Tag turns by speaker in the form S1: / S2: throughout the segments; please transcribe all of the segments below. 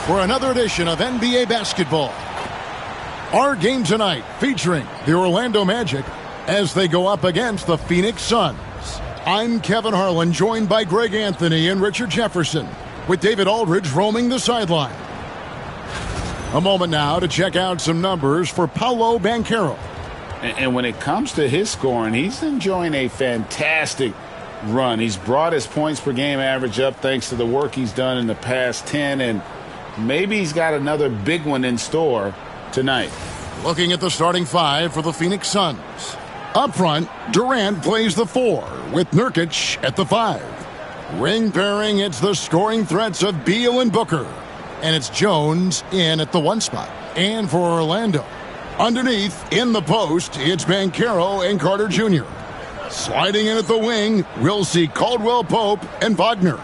S1: for another edition of NBA Basketball. Our game tonight featuring the Orlando Magic as they go up against the Phoenix Suns. I'm Kevin Harlan, joined by Greg Anthony and Richard Jefferson, with David Aldridge roaming the sideline. A moment now to check out some numbers for Paolo Banchero.
S2: And when it comes to his scoring, he's enjoying a fantastic run. He's brought his points per game average up thanks to the work he's done in the past 10, and maybe he's got another big one in store tonight.
S1: Looking at the starting five for the Phoenix Suns. Up front, Durant plays the 4 with Nurkic at the 5. Ring pairing, it's the scoring threats of Beal and Booker. And it's Jones in at the 1 spot. And for Orlando, underneath, in the post, it's Banchero and Carter Jr. Sliding in at the wing, we'll see Caldwell Pope and Wagner.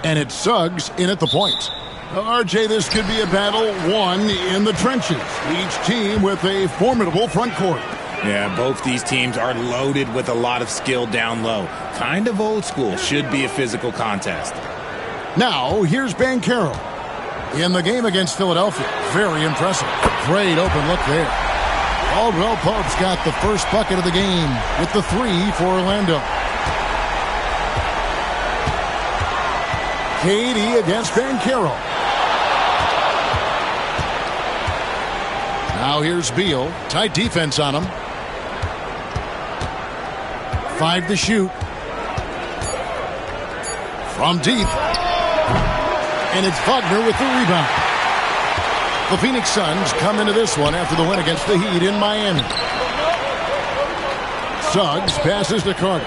S1: And it's Suggs in at the point. RJ, this could be a battle won in the trenches. Each team with a formidable front court.
S3: Yeah, both these teams are loaded with a lot of skill down low. Kind of old school. Should be a physical contest.
S1: Now, here's Banchero. In the game against Philadelphia, very impressive. Great open look there. Caldwell Pope's got the first bucket of the game with the 3 for Orlando. KD against Banchero. Now here's Beal. Tight defense on him. 5 to shoot. From deep. And it's Wagner with the rebound. The Phoenix Suns come into this one after the win against the Heat in Miami. Suggs passes to Carter.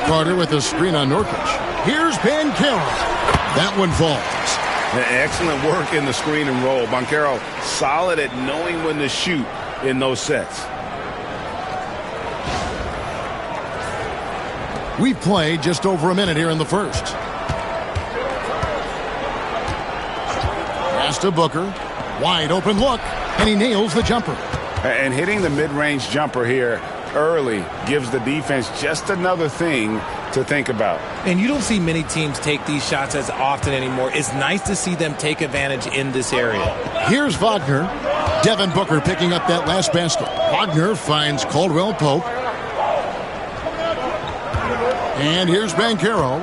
S1: Carter with a screen on Nurkic. Here's Banchero. That one falls.
S2: Excellent work in the screen and roll. Banchero solid at knowing when to shoot in those sets.
S1: We've played just over a minute here in the first. Pass to Booker. Wide open look, and he nails the jumper.
S2: And hitting the mid-range jumper here early gives the defense just another thing to think about.
S3: And you don't see many teams take these shots as often anymore. It's nice to see them take advantage in this area.
S1: Here's Wagner. Devin Booker picking up that last basket. Wagner finds Caldwell Pope. And here's Banchero.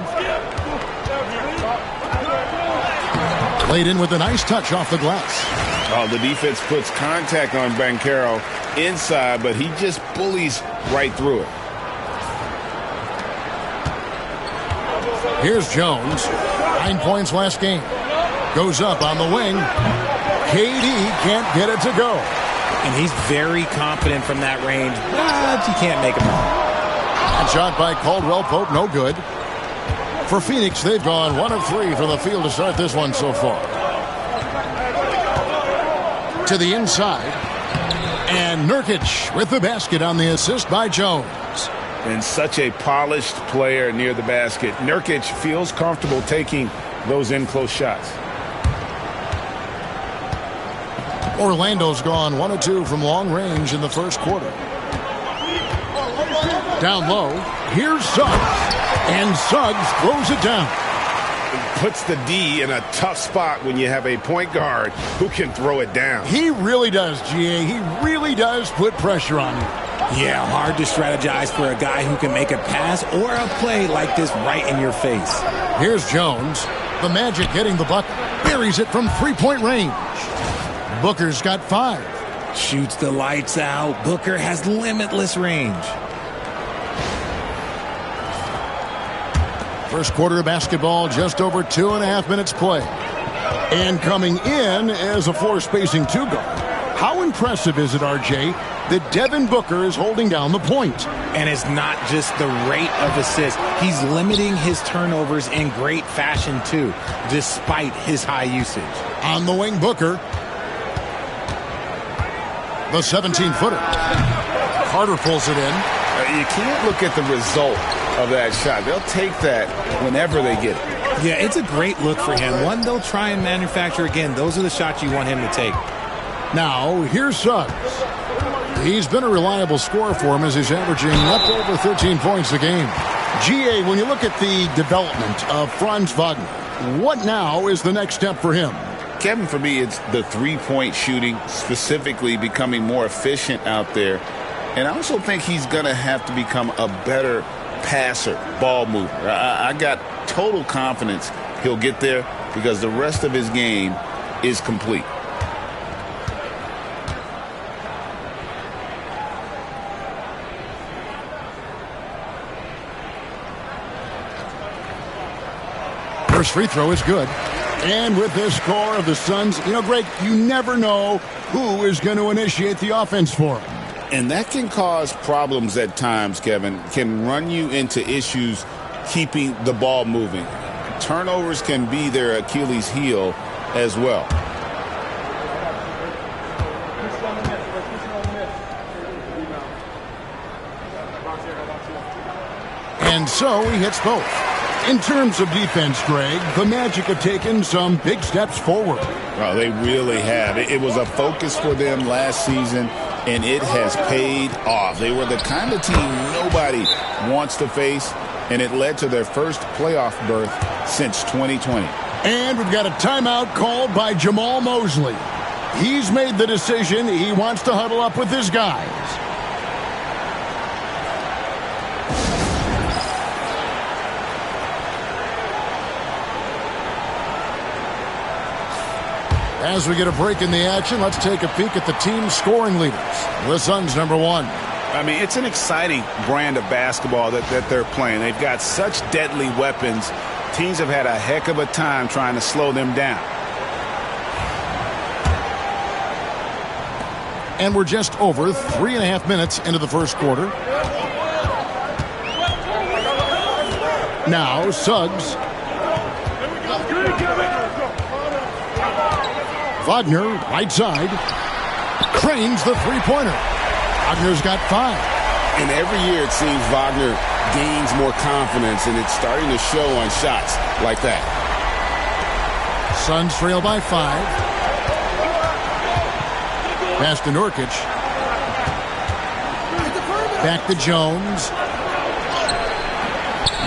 S1: Played in with a nice touch off the glass.
S2: Oh, the defense puts contact on Banchero inside, but he just bullies right through it.
S1: Here's Jones. 9 points last game. Goes up on the wing. KD can't get it to go.
S3: And he's very confident from that range, but you can't make him wrong.
S1: That shot by Caldwell Pope, no good. For Phoenix, they've gone 1 of 3 from the field to start this one so far. To the inside. And Nurkic with the basket on the assist by Jones.
S2: And such a polished player near the basket. Nurkic feels comfortable taking those in-close shots.
S1: Orlando's gone 1 of 2 from long range in the first quarter. Down low, here's Suggs. And Suggs throws it down.
S2: Puts the D in a tough spot when you have a point guard who can throw it down.
S1: He really does, GA. He really does put pressure on you.
S3: Yeah, hard to strategize for a guy who can make a pass or a play like this right in your face.
S1: Here's Jones. The Magic getting the bucket. Buries it from 3-point range. Booker's got 5.
S3: Shoots the lights out. Booker has limitless range.
S1: First quarter of basketball, just over 2.5 minutes play. And coming in as a floor-spacing 2 guard. How impressive is it, RJ, that Devin Booker is holding down the point?
S3: And it's not just the rate of assists. He's limiting his turnovers in great fashion, too, despite his high usage.
S1: On the wing, Booker. The 17-footer. Carter pulls it in.
S2: You can't look at the result of that shot. They'll take that whenever they get it.
S3: Yeah, it's a great look for him. One they'll try and manufacture again. Those are the shots you want him to take.
S1: Now, here's Suggs. He's been a reliable scorer for him as he's averaging up over 13 points a game. GA, when you look at the development of Franz Wagner, What now is the next step for him?
S2: Kevin, for me, it's the three-point shooting, specifically becoming more efficient out there. And I also think he's going to have to become a better passer, ball mover. I got total confidence he'll get there because the rest of his game is complete.
S1: First free throw is good. And with this score of the Suns, Greg, you never know who is going to initiate the offense for them.
S2: And that can cause problems at times, Kevin. Can run you into issues keeping the ball moving. Turnovers can be their Achilles heel as well.
S1: And so he hits both. In terms of defense, Greg, the Magic have taken some big steps forward.
S2: Well, they really have. It was a focus for them last season, and it has paid off. They were the kind of team nobody wants to face, and it led to their first playoff berth since 2020.
S1: And we've got a timeout called by Jamal Mosley. He's made the decision he wants to huddle up with his guys. As we get a break in the action, let's take a peek at the team's scoring leaders. The Suns, number one.
S4: I mean, it's an exciting brand of basketball that they're playing. They've got such deadly weapons. Teams have had a heck of a time trying to slow them down.
S1: And we're just over 3.5 minutes into the first quarter. Now, Suggs. Wagner, right side, cranes the three-pointer. Wagner's got 5.
S2: And every year it seems Wagner gains more confidence, and it's starting to show on shots like that.
S1: Suns trail by 5. Pass to Nurkic. Back to Jones.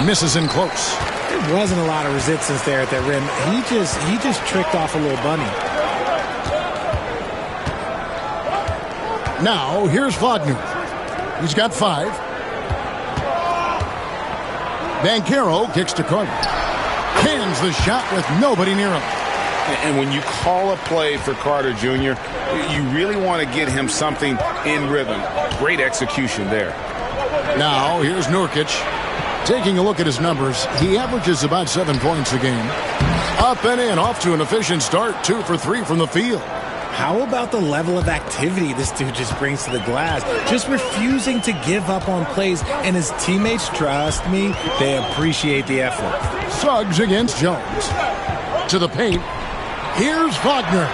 S1: Misses in close.
S3: There wasn't a lot of resistance there at that rim. He just tricked off a little bunny.
S1: Now, here's Wagner. He's got 5. Banchero kicks to Carter. Cans the shot with nobody near him.
S2: And when you call a play for Carter Jr., you really want to get him something in rhythm. Great execution there.
S1: Now, here's Nurkic. Taking a look at his numbers, he averages about 7 points a game. Up and in, off to an efficient start. 2 for 3 from the field.
S3: How about the level of activity this dude just brings to the glass? Just refusing to give up on plays, and his teammates, trust me, they appreciate the effort.
S1: Suggs against Jones. To the paint. Here's Wagner.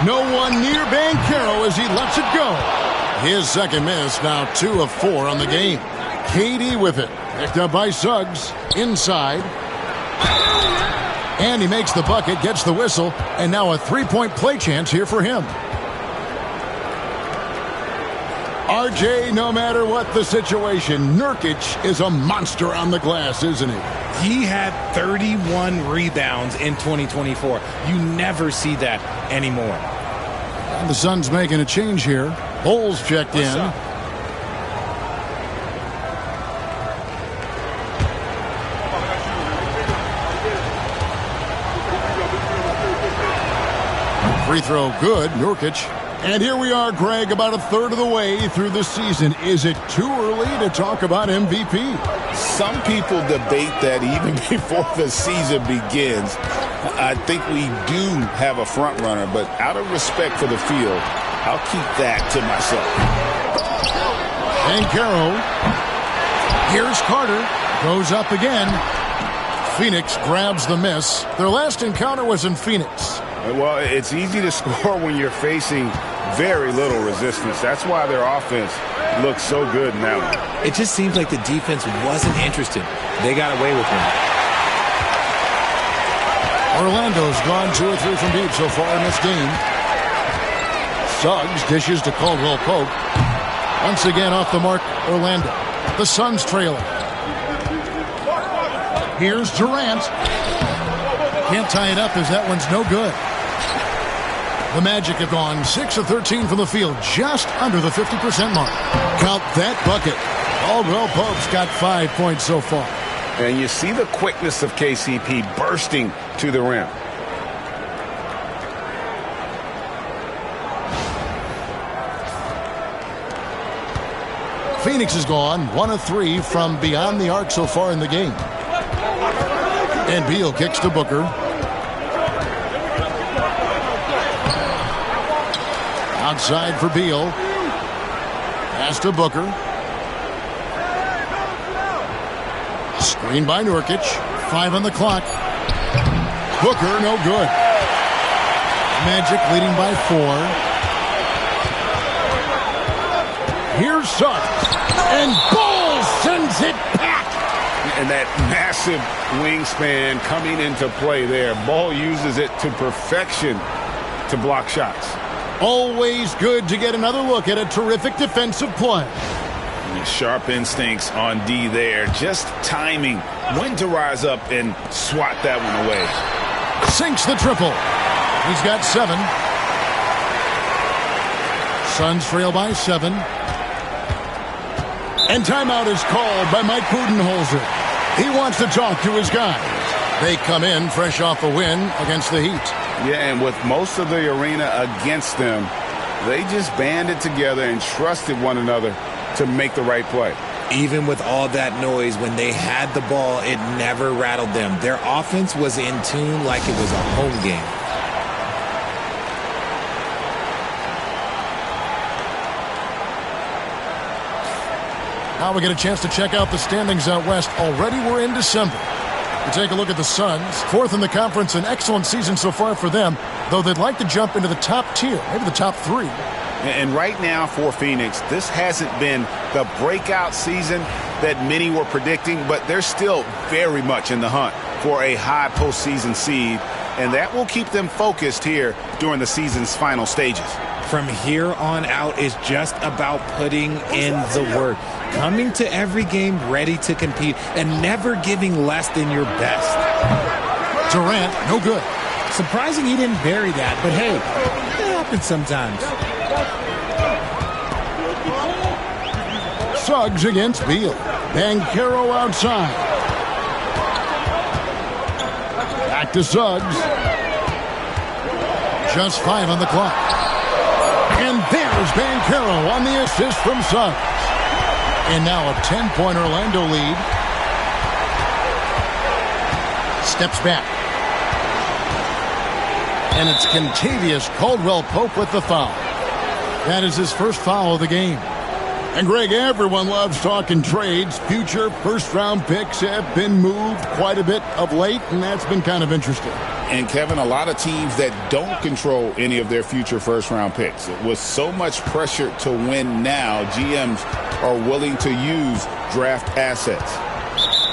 S1: No one near Banchero as he lets it go. His second miss, now 2 of 4 on the game. KD with it. Picked up by Suggs. Inside. And he makes the bucket, gets the whistle, and now a three-point play chance here for him. RJ, no matter what the situation, Nurkic is a monster on the glass, isn't he?
S3: He had 31 rebounds in 2024. You never see that anymore.
S1: And the Suns making a change here. Bulls checked in. Free throw good, Nurkic. And here we are, Greg, about a third of the way through the season. Is it too early to talk about MVP?
S2: Some people debate that even before the season begins. I think we do have a front runner, but out of respect for the field, I'll keep that to myself.
S1: And Caro. Here's Carter. Goes up again. Phoenix grabs the miss. Their last encounter was in Phoenix.
S4: Well, it's easy to score when you're facing very little resistance. That's why their offense looks so good in that one.
S3: It just seems like the defense wasn't interested. They got away with him.
S1: Orlando's gone 2 or 3 from deep so far in this game. Suggs dishes to Caldwell Pope. Once again off the mark, Orlando. The Suns trailing. Here's Durant. Can't tie it up as that one's no good. The Magic have gone 6 of 13 from the field, just under the 50% mark. Count that bucket. Caldwell Pope's got 5 points so far.
S2: And you see the quickness of KCP bursting to the rim.
S1: Phoenix has gone 1 of 3 from beyond the arc so far in the game. And Beal kicks to Booker. Outside for Beal. Pass to Booker. Screen by Nurkic. 5 on the clock. Booker, no good. Magic leading by 4. Here's Suggs. And Ball sends it back.
S2: And that massive wingspan coming into play there. Ball uses it to perfection to block shots.
S1: Always good to get another look at a terrific defensive play.
S2: Sharp instincts on D there. Just timing when to rise up and swat that one away.
S1: Sinks the triple. He's got 7. Suns trail by 7. And timeout is called by Mike Budenholzer. He wants to talk to his guys. They come in fresh off a win against the Heat.
S2: Yeah, and with most of the arena against them, they just banded together and trusted one another to make the right play.
S3: Even with all that noise, when they had the ball, it never rattled them. Their offense was in tune like it was a home game.
S1: Now we get a chance to check out the standings out west. Already we're in December. We take a look at the Suns. 4th in the conference, an excellent season so far for them, though they'd like to jump into the top tier, maybe the top 3.
S4: And right now for Phoenix, this hasn't been the breakout season that many were predicting, but they're still very much in the hunt for a high postseason seed, and that will keep them focused here during the season's final stages.
S3: From here on out is just about putting in the work, coming to every game ready to compete, and never giving less than your best.
S1: Durant, no good.
S3: Surprising he didn't bury that, but hey, it happens sometimes.
S1: Suggs against Beal. Banchero outside. Back to Suggs. Just 5 on the clock. And there's Banchero on the assist from Suggs. And now a 10-point Orlando lead. Steps back. And it's Kentavious Caldwell-Pope with the foul. That is his first foul of the game. And, Greg, everyone loves talking trades. Future first-round picks have been moved quite a bit of late, and that's been kind of interesting.
S2: And, Kevin, a lot of teams that don't control any of their future first-round picks. With so much pressure to win now, GMs are willing to use draft assets.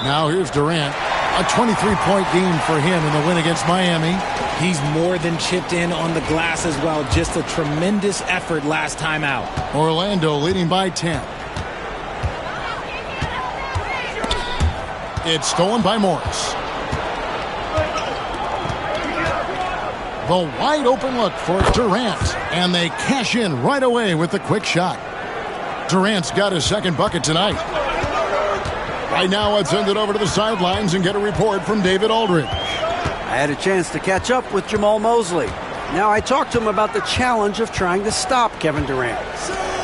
S1: Now here's Durant. A 23-point game for him in the win against Miami.
S3: He's more than chipped in on the glass as well. Just a tremendous effort last time out.
S1: Orlando leading by 10. It's stolen by Morris. The wide open look for Durant. And they cash in right away with the quick shot. Durant's got his second bucket tonight. Right now, let's send it over to the sidelines and get a report from David Aldridge.
S5: I had a chance to catch up with Jamal Mosley. Now, I talked to him about the challenge of trying to stop Kevin Durant.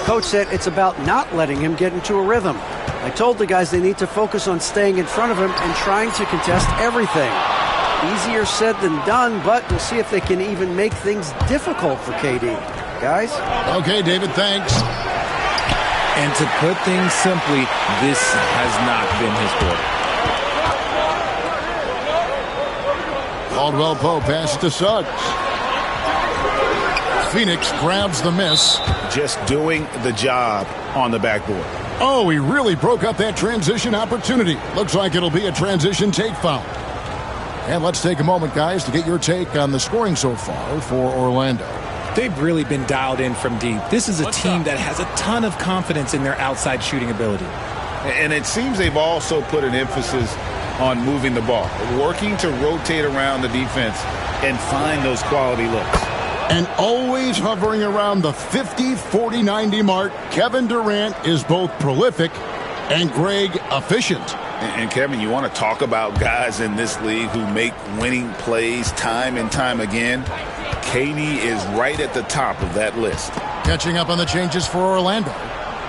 S5: Coach said it's about not letting him get into a rhythm. I told the guys they need to focus on staying in front of him and trying to contest everything. Easier said than done, but we'll see if they can even make things difficult for KD. Guys?
S1: Okay, David, thanks.
S3: And to put things simply, this has not been his quarter.
S1: Caldwell-Pope passes to Suggs. Phoenix grabs the miss.
S4: Just doing the job on the backboard.
S1: Oh, he really broke up that transition opportunity. Looks like it'll be a transition take foul. And let's take a moment, guys, to get your take on the scoring so far for Orlando.
S3: They've really been dialed in from deep. This is a team that has a ton of confidence in their outside shooting ability.
S2: And it seems they've also put an emphasis on moving the ball, working to rotate around the defense and find those quality looks.
S1: And always hovering around the 50, 40, 90 mark, Kevin Durant is both prolific and, Greg, efficient.
S2: And Kevin, you want to talk about guys in this league who make winning plays time and time again? KD is right at the top of that list.
S1: Catching up on the changes for Orlando.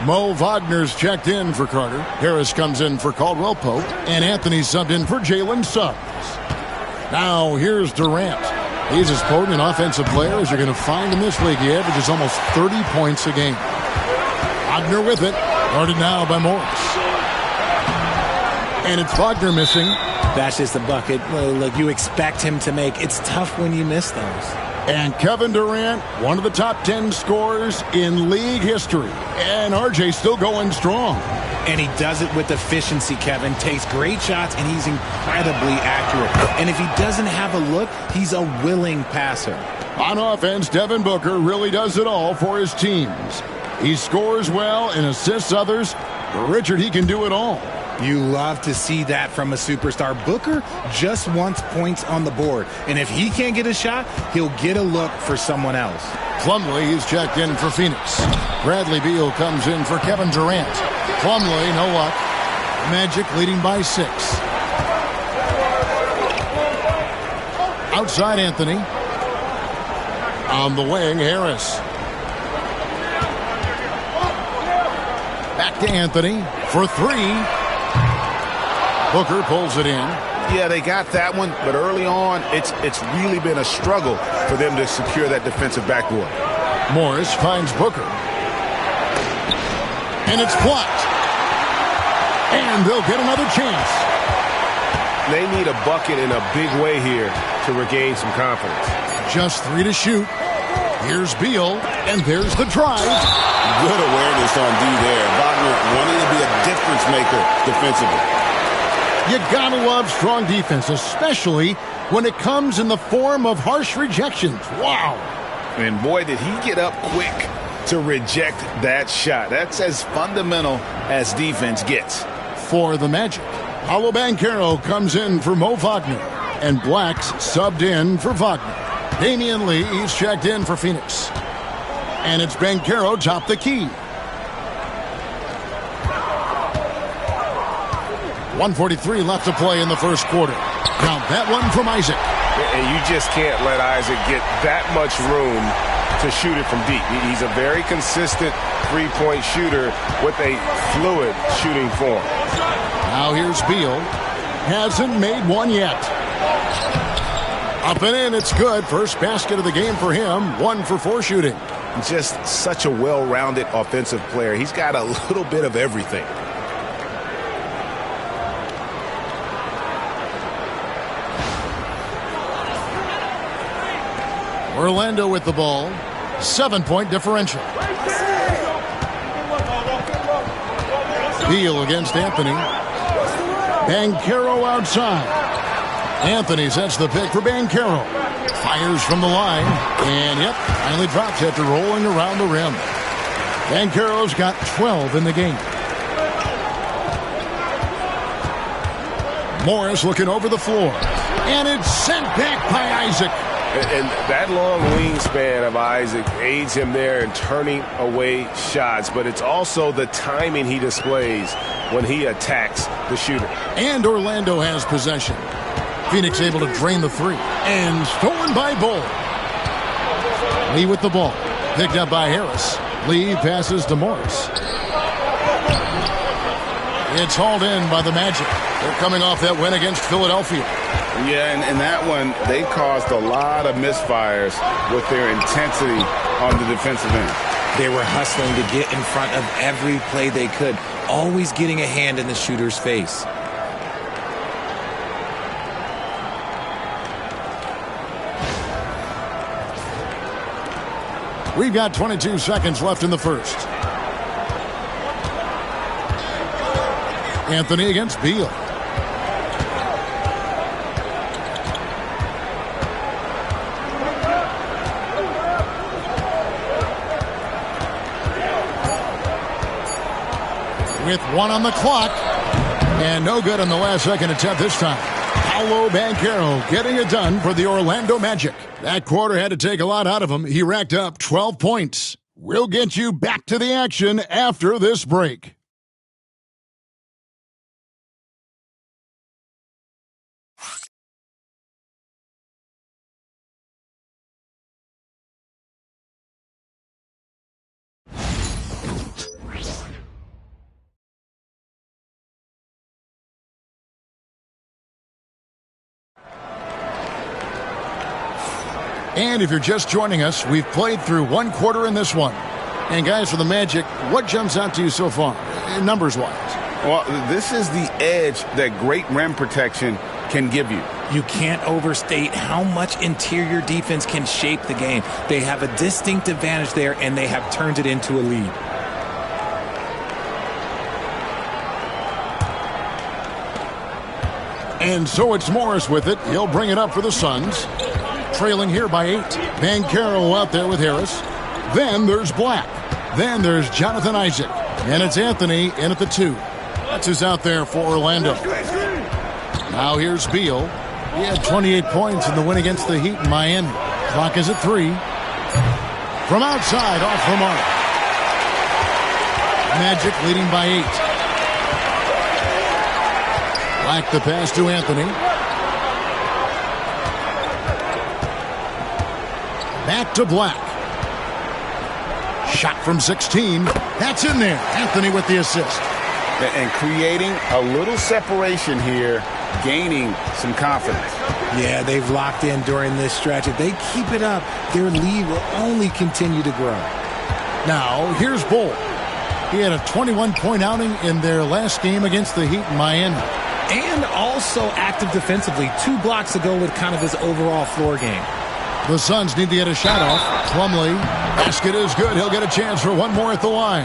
S1: Mo Wagner's checked in for Carter. Harris comes in for Caldwell Pope. And Anthony subbed in for Jalen Suggs. Now here's Durant. He's as potent an offensive player as you're going to find in this league. He averages almost 30 points a game. Wagner with it. Guarded now by Morris. And it's Wagner missing.
S3: That's just a bucket like you expect him to make. It's tough when you miss those.
S1: And Kevin Durant, one of the top 10 scorers in league history. And RJ still going strong.
S3: And he does it with efficiency, Kevin. Takes great shots, and he's incredibly accurate. And if he doesn't have a look, he's a willing passer.
S1: On offense, Devin Booker really does it all for his teams. He scores well and assists others. But Richard, he can do it all.
S3: You love to see that from a superstar. Booker just wants points on the board. And if he can't get a shot, he'll get a look for someone else.
S1: Plumlee, he's checked in for Phoenix. Bradley Beal comes in for Kevin Durant. Plumlee, no luck. Magic leading by 6. Outside Anthony. On the wing, Harris. Back to Anthony for 3. Booker pulls it in.
S4: Yeah, they got that one, but early on, it's really been a struggle for them to secure that defensive backboard.
S1: Morris finds Booker. And it's blocked. And they'll get another chance.
S6: They need a bucket in a big way here to regain some confidence.
S1: Just 3 to shoot. Here's Beal, and there's the drive.
S7: Good awareness on D there. Wagner wanting to be a difference maker defensively.
S1: You gotta love strong defense, especially when it comes in the form of harsh rejections. Wow.
S2: And boy, did he get up quick to reject that shot. That's as fundamental as defense gets.
S1: For the Magic, Paolo Banchero comes in for Mo Wagner, and Blacks subbed in for Wagner. Damian Lee, he's checked in for Phoenix. And it's Banchero top the key. 1:43 left to play in the first quarter. Now that one from Isaac.
S6: And you just can't let Isaac get that much room to shoot it from deep. He's a very consistent three-point shooter with a fluid shooting form.
S1: Now here's Beal. Hasn't made one yet. Up and in, it's good. First basket of the game for him. 1 for 4 shooting.
S4: Just such a well-rounded offensive player. He's got a little bit of everything.
S1: Orlando with the ball. 7-point differential. Beal against Anthony. Banchero outside. Anthony sets the pick for Banchero. Fires from the line. And, yep, finally drops after rolling around the rim. Banchero's got 12 in the game. Morris looking over the floor. And it's sent back by Isaac.
S6: And that long wingspan of Isaac aids him there in turning away shots, but it's also the timing he displays when he attacks the shooter.
S1: And Orlando has possession. Phoenix able to drain the 3. And stolen by Bull. Lee with the ball. Picked up by Harris. Lee passes to Morris. It's hauled in by the Magic. They're coming off that win against Philadelphia.
S2: Yeah, and that one, they caused a lot of misfires with their intensity on the defensive end.
S3: They were hustling to get in front of every play they could, always getting a hand in the shooter's face.
S1: We've got 22 seconds left in the first. Anthony against Beal. With 1 on the clock. And no good on the last second attempt this time. Paolo Banchero getting it done for the Orlando Magic. That quarter had to take a lot out of him. He racked up 12 points. We'll get you back to the action after this break. And if you're just joining us, we've played through one quarter in this one. And guys, for the Magic, what jumps out to you so far, numbers-wise?
S4: Well, this is the edge that great rim protection can give you.
S3: You can't overstate how much interior defense can shape the game. They have a distinct advantage there, and they have turned it into a lead.
S1: And so it's Morris with it. He'll bring it up for the Suns. Trailing here by 8. Banchero out there with Harris. Then there's Black. Then there's Jonathan Isaac. And it's Anthony in at the 2. That's who's out there for Orlando. Now here's Beal. He had 28 points in the win against the Heat in Miami. Clock is at 3. From outside, off the mark. Magic leading by 8. Black the pass to Anthony. Back to Black. Shot from 16. That's in there. Anthony with the assist.
S4: And creating a little separation here, gaining some confidence.
S3: Yeah, they've locked in during this stretch. If they keep it up, their lead will only continue to grow.
S1: Now, here's Bull. He had a 21-point outing in their last game against the Heat in Miami.
S3: And also active defensively. 2 blocks ago with kind of his overall floor game.
S1: The Suns need to get a shot off. Plumlee. Basket is good. He'll get a chance for one more at the line.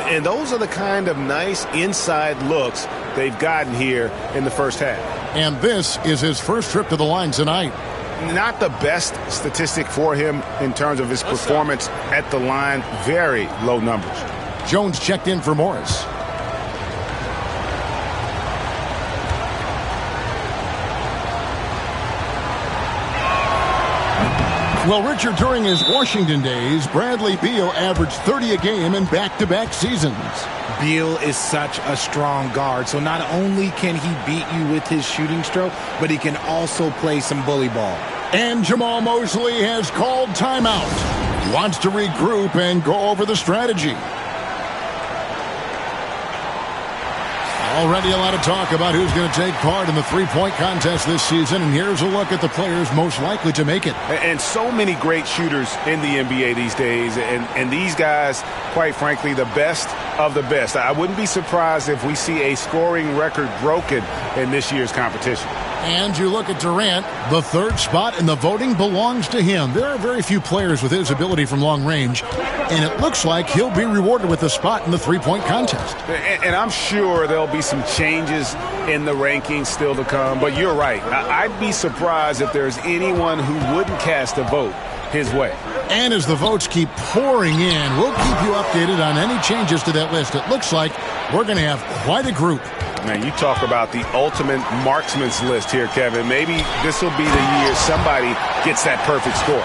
S6: And those are the kind of nice inside looks they've gotten here in the first half.
S1: And this is his first trip to the line tonight.
S4: Not the best statistic for him in terms of his performance at the line. Very low numbers.
S1: Jones checked in for Morris. Well, Richard, during his Washington days, Bradley Beal averaged 30 a game in back-to-back seasons.
S3: Beal is such a strong guard, so not only can he beat you with his shooting stroke, but he can also play some bully ball.
S1: And Jamal Mosley has called timeout. He wants to regroup and go over the strategy. Already a lot of talk about who's going to take part in the three-point contest this season, and here's a look at the players most likely to make it.
S4: And so many great shooters in the NBA these days, and these guys, quite frankly, the best of the best. I wouldn't be surprised if we see a scoring record broken in this year's competition.
S1: And you look at Durant, the third spot in the voting belongs to him. There are very few players with his ability from long range, and it looks like he'll be rewarded with a spot in the three-point contest.
S4: And I'm sure there'll be some changes in the rankings still to come, but you're right. I'd be surprised if there's anyone who wouldn't cast a vote his way.
S1: And as the votes keep pouring in, we'll keep you updated on any changes to that list. It looks like we're going to have quite a group.
S4: Man, you talk about the ultimate marksman's list here, Kevin. Maybe this will be the year somebody gets that perfect score.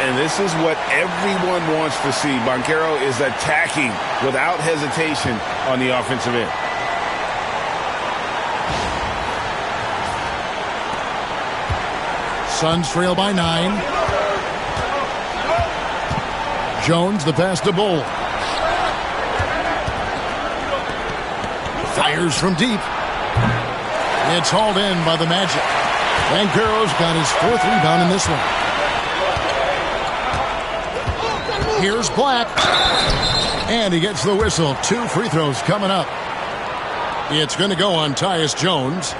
S4: And this is what everyone wants to see. Banchero is attacking without hesitation on the offensive end.
S1: Suns trail by 9. Jones, the pass to Bull. Fires from deep. It's hauled in by the Magic. Banchero's got his 4th rebound in this one. Here's Black. And he gets the whistle. 2 free throws coming up. It's going to go on Tyus Jones.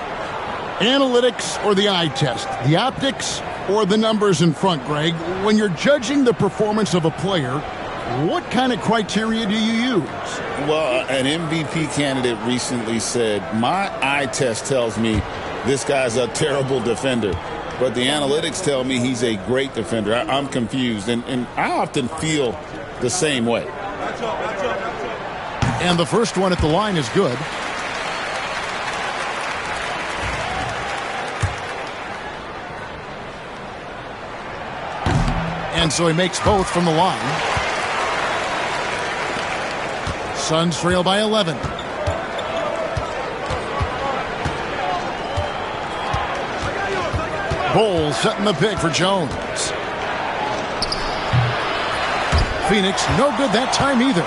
S1: Analytics or the eye test? The optics or the numbers in front, Greg? When you're judging the performance of a player, what kind of criteria do you use?
S2: Well, an MVP candidate recently said, my eye test tells me this guy's a terrible defender, but the analytics tell me he's a great defender. I'm confused, and I often feel the same way.
S1: And the first one at the line is good. And so he makes both from the line. Suns trail by 11. Bowles setting the pick for Jones. Phoenix, no good that time either.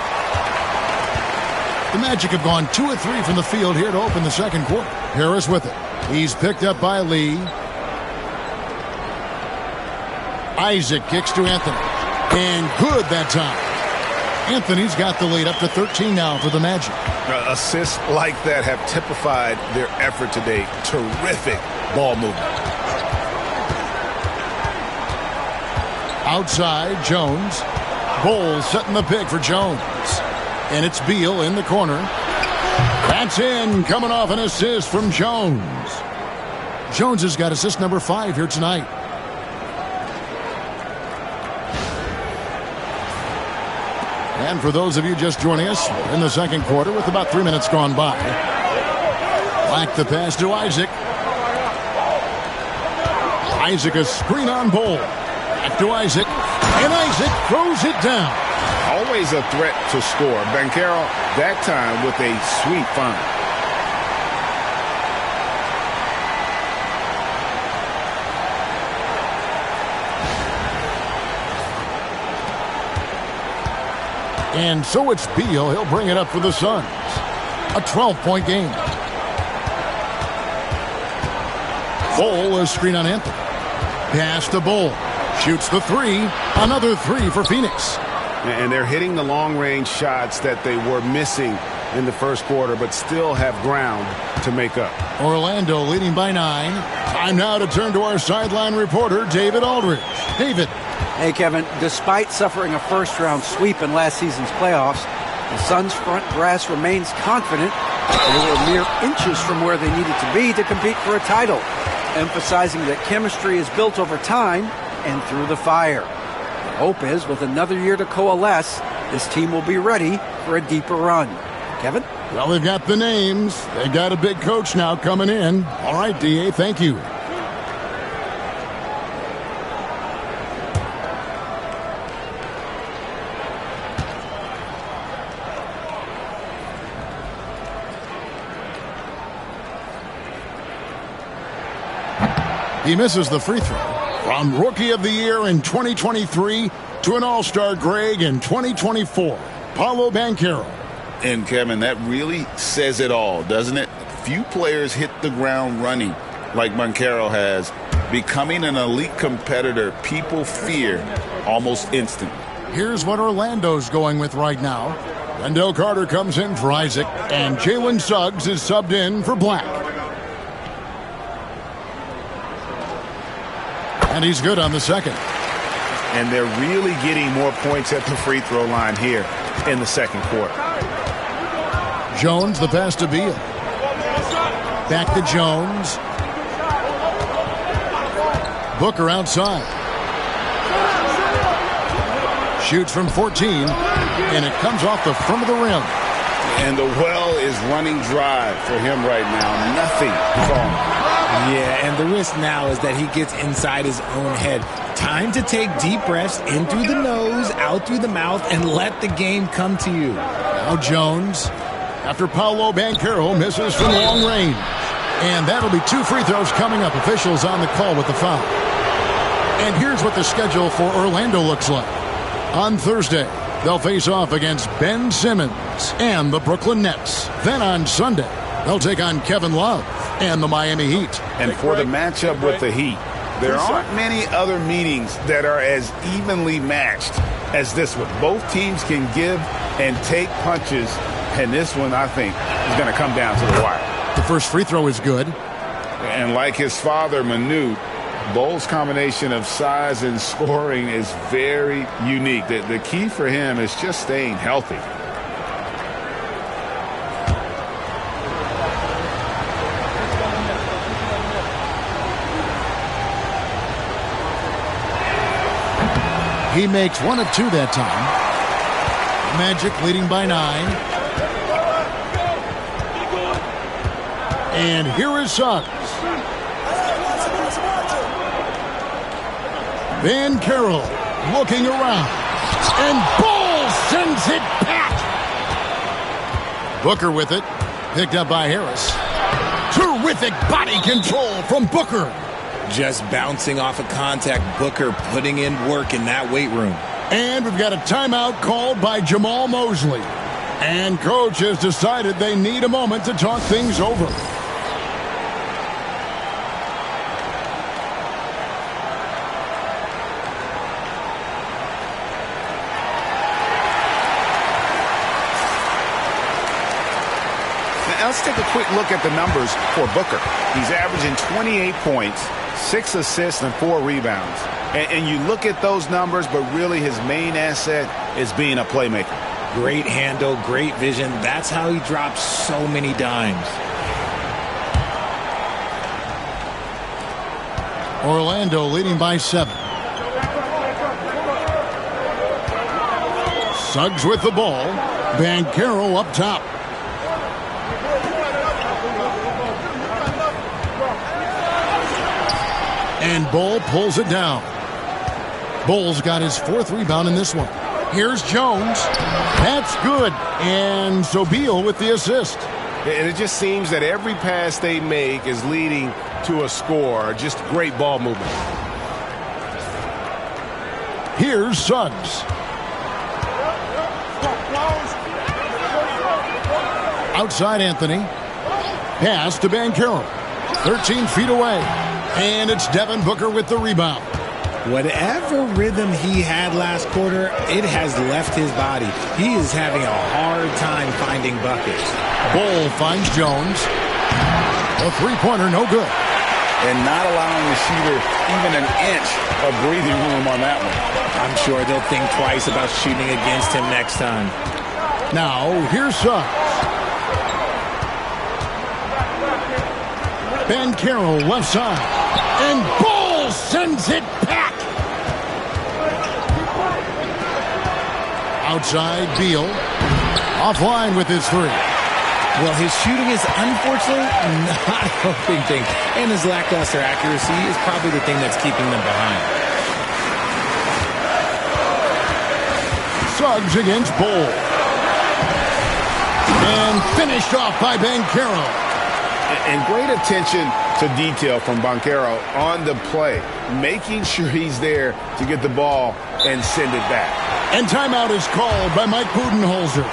S1: The Magic have gone 2 of 3 from the field here to open the second quarter. Harris with it. He's picked up by Lee. Isaac kicks to Anthony. And good that time. Anthony's got the lead up to 13 now for the Magic.
S4: Assists like that have typified their effort today. Terrific ball movement.
S1: Outside, Jones. Bowles setting the pick for Jones. And it's Beal in the corner. That's in, coming off an assist from Jones. Jones has got assist number 5 here tonight. And for those of you just joining us, we're in the second quarter with about 3 minutes gone by. Black the pass to Isaac. Isaac a screen on Bowles. Back to Isaac. And Isaac throws it down.
S2: Always a threat to score. Banchero, that time with a sweet find.
S1: And so it's Beal. He'll bring it up for the Suns. A 12-point game. Bowles a screen on Anthony. Pass to Bowles. Shoots the 3. Another 3 for Phoenix.
S4: And they're hitting the long-range shots that they were missing in the first quarter, but still have ground to make up.
S1: Orlando leading by 9. Time now to turn to our sideline reporter, David Aldridge. David.
S5: Hey, Kevin, despite suffering a first-round sweep in last season's playoffs, the Suns' front brass remains confident they were mere inches from where they needed to be to compete for a title, emphasizing that chemistry is built over time and through the fire. The hope is, with another year to coalesce, this team will be ready for a deeper run. Kevin?
S1: Well, they've got the names. They got a big coach now coming in. All right, D.A., thank you. He misses the free throw. From Rookie of the Year in 2023 to an All-Star Greg in 2024, Paolo Banchero.
S2: And, Kevin, that really says it all, doesn't it? Few players hit the ground running like Banchero has. Becoming an elite competitor, people fear almost instantly.
S1: Here's what Orlando's going with right now. Wendell Carter comes in for Isaac, and Jalen Suggs is subbed in for Black. And he's good on the second.
S4: And they're really getting more points at the free throw line here in the second quarter.
S1: Jones, the pass to Beal. Back to Jones. Booker outside. Shoots from 14, and it comes off the front of the rim.
S2: And the well is running dry for him right now. Nothing falling.
S3: Yeah, and the risk now is that he gets inside his own head. Time to take deep breaths in through the nose, out through the mouth, and let the game come to you.
S1: Now Jones, after Paolo Banchero misses from long range. And that'll be 2 free throws coming up. Officials on the call with the foul. And here's what the schedule for Orlando looks like. On Thursday, they'll face off against Ben Simmons and the Brooklyn Nets. Then on Sunday, they'll take on Kevin Love and the Miami Heat.
S4: And for the matchup with the Heat, there aren't many other meetings that are as evenly matched as this one. Both teams can give and take punches, and this one, I think, is going to come down to the wire.
S1: The first free throw is good.
S2: And like his father, Manute, Bowles' combination of size and scoring is very unique. The key for him is just staying healthy.
S1: He makes 1 of 2 that time. Magic leading by 9. And here is Suggs. Banchero looking around. And Ball sends it back. Booker with it. Picked up by Harris. Terrific body control from Booker.
S3: Just bouncing off of contact, Booker putting in work in that weight room.
S1: And we've got a timeout called by Jamahl Mosley. And coach has decided they need a moment to talk things over.
S4: Now let's take a quick look at the numbers for Booker. He's averaging 28 points, 6 assists, and 4 rebounds. And you look at those numbers, but really his main asset is being a playmaker.
S3: Great handle, great vision. That's how he drops so many dimes.
S1: Orlando leading by 7. Suggs with the ball. Banchero up top. And Bull pulls it down. Bull's got his 4th rebound in this one. Here's Jones. That's good. And so Beal with the assist.
S6: And it just seems that every pass they make is leading to a score. Just great ball movement.
S1: Here's Suggs. Outside Anthony. Pass to Banchero. 13 feet away. And it's Devin Booker with the rebound.
S3: Whatever rhythm he had last quarter, it has left his body. He is having a hard time finding buckets.
S1: Bull finds Jones. A three-pointer, no good.
S2: And not allowing the shooter even an inch of breathing room on that one.
S3: I'm sure they'll think twice about shooting against him next time.
S1: Now, here's Suggs. Banchero left side. And Bull sends it back. Outside, Beal. Offline with his 3.
S3: Well, his shooting is unfortunately not helping things. And his lackluster accuracy is probably the thing that's keeping them behind.
S1: Suggs against Bull. And finished off by Banchero.
S4: And great attention to detail from Banchero on the play, making sure he's there to get the ball and send it back.
S1: And timeout is called by Mike Budenholzer.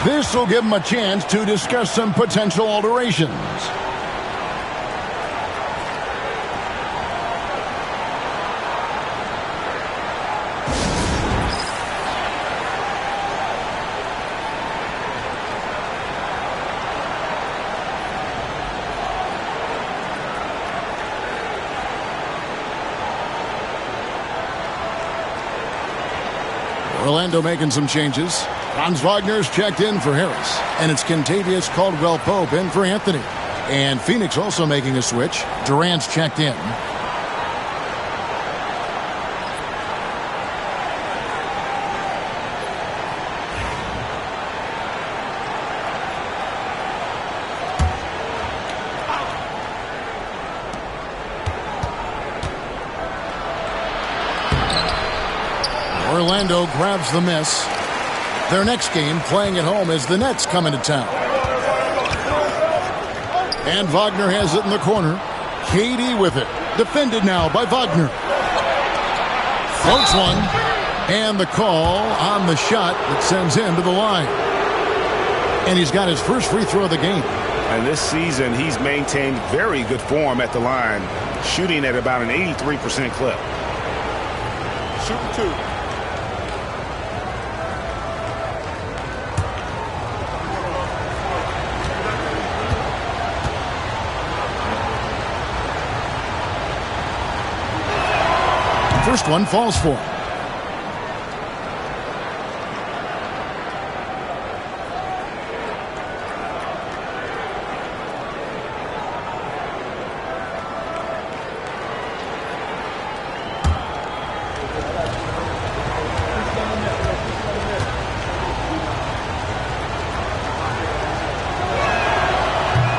S1: This will give him a chance to discuss some potential alterations. Orlando making some changes. Franz Wagner's checked in for Harris. And it's Kentavious Caldwell-Pope in for Anthony. And Phoenix also making a switch. Durant's checked in. Orlando grabs the miss. Their next game, playing at home, as the Nets come into town. And Wagner has it in the corner. KD with it. Defended now by Wagner. Floats one. And the call on the shot that sends him to the line. And he's got his first free throw of the game.
S4: And this season, he's maintained very good form at the line, shooting at about an 83% clip.
S6: Shooting 2.
S1: First one falls for him.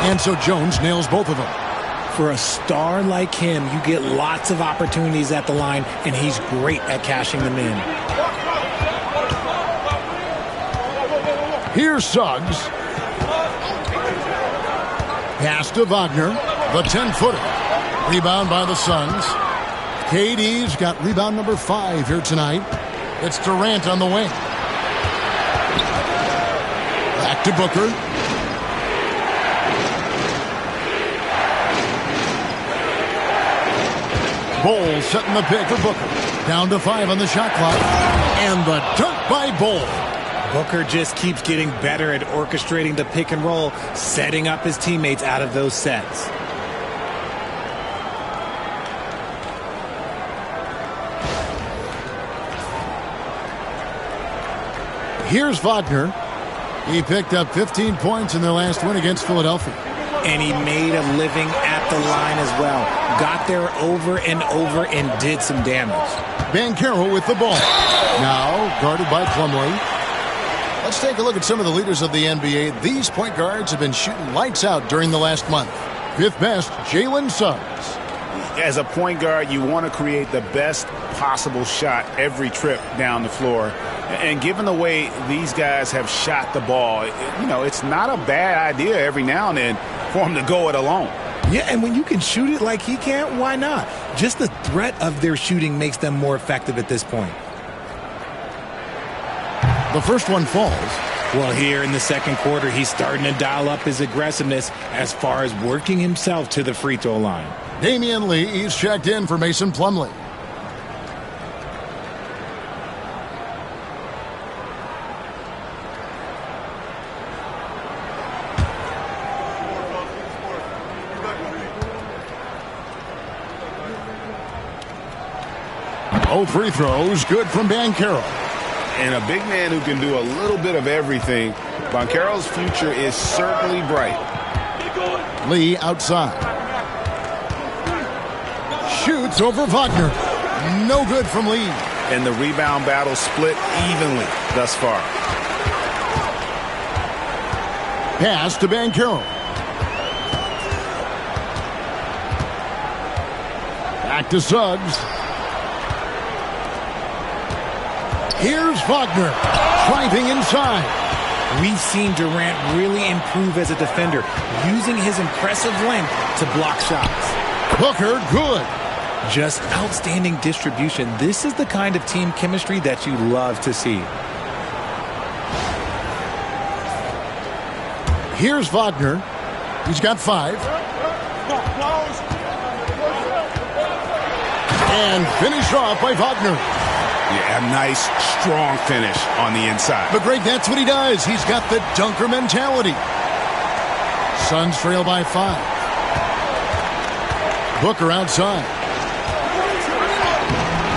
S1: And so Jones nails both of them.
S3: For a star like him, you get lots of opportunities at the line, and he's great at cashing them in.
S1: Here's Suggs. Pass to Wagner, the 10-footer. Rebound by the Suns. KD's got rebound number 5 here tonight. It's Durant on the wing. Back to Booker. Bol setting the pick for Booker. Down to 5 on the shot clock. And the dunk by Bol.
S3: Booker just keeps getting better at orchestrating the pick and roll, setting up his teammates out of those sets.
S1: Here's Wagner. He picked up 15 points in their last win against Philadelphia.
S3: And he made a living at the line as well. Got there over and over and did some damage.
S1: Banchero with the ball. Now guarded by Plumlee. Let's take a look at some of the leaders of the NBA. These point guards have been shooting lights out during the last month. 5th best, Jalen Suggs.
S4: As a point guard, you want to create the best possible shot every trip down the floor. And given the way these guys have shot the ball, you know, it's not a bad idea every now and then for them to go it alone.
S3: Yeah, and when you can shoot it like he can, why not? Just the threat of their shooting makes them more effective at this point.
S1: The first one falls.
S3: Well, here in the second quarter, he's starting to dial up his aggressiveness as far as working himself to the free throw line.
S1: Damian Lee is checked in for Mason Plumlee. Oh, free throws, good from Banchero.
S4: And a big man who can do a little bit of everything. Banchero's future is certainly bright.
S1: Lee outside. Shoots over Wagner. No good from Lee.
S4: And the rebound battle split evenly thus far.
S1: Pass to Banchero. Back to Suggs. Here's Wagner, driving inside.
S3: We've seen Durant really improve as a defender, using his impressive length to block shots.
S1: Booker, good.
S3: Just outstanding distribution. This is the kind of team chemistry that you love to see.
S1: Here's Wagner. He's got 5. And finished off by Wagner.
S4: Yeah, a nice, strong finish on the inside.
S1: But, Greg, that's what he does. He's got the dunker mentality. Suns trail by 5. Booker outside.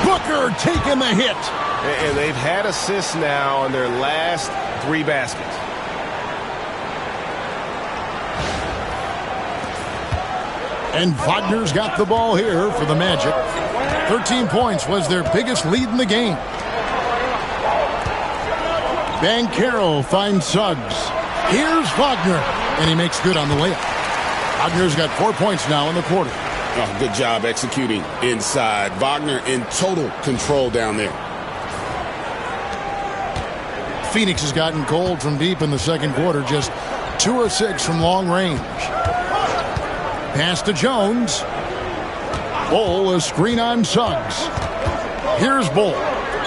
S1: Booker taking the hit.
S6: And they've had assists now on their last 3 baskets.
S1: And Wagner's got the ball here for the Magic. 13 points was their biggest lead in the game. Banchero finds Suggs. Here's Wagner. And he makes good on the layup. Wagner's got 4 points now in the quarter.
S7: Oh, good job executing inside. Wagner in total control down there.
S1: Phoenix has gotten cold from deep in the second quarter. Just 2 of 6 from long range. Pass to Jones. Bol, a screen on Suggs. Here's Bol.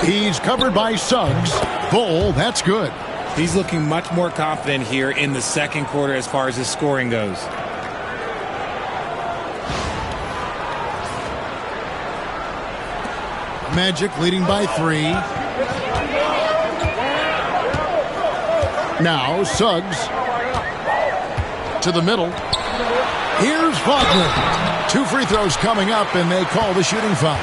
S1: He's covered by Suggs. Bol, that's good.
S3: He's looking much more confident here in the second quarter as far as his scoring goes.
S1: Magic leading by 3. Now Suggs to the middle. Here's Wagner. 2 free throws coming up, and they call the shooting foul.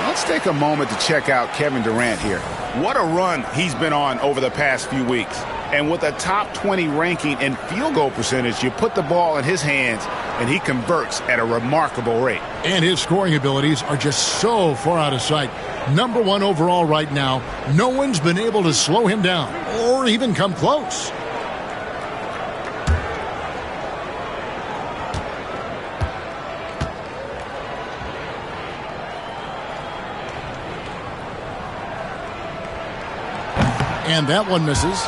S4: Let's take a moment to check out Kevin Durant here. What a run he's been on over the past few weeks. And with a top 20 ranking in field goal percentage, you put the ball in his hands, and he converts at a remarkable rate.
S1: And his scoring abilities are just so far out of sight. Number 1 overall right now. No one's been able to slow him down or even come close. And that one misses.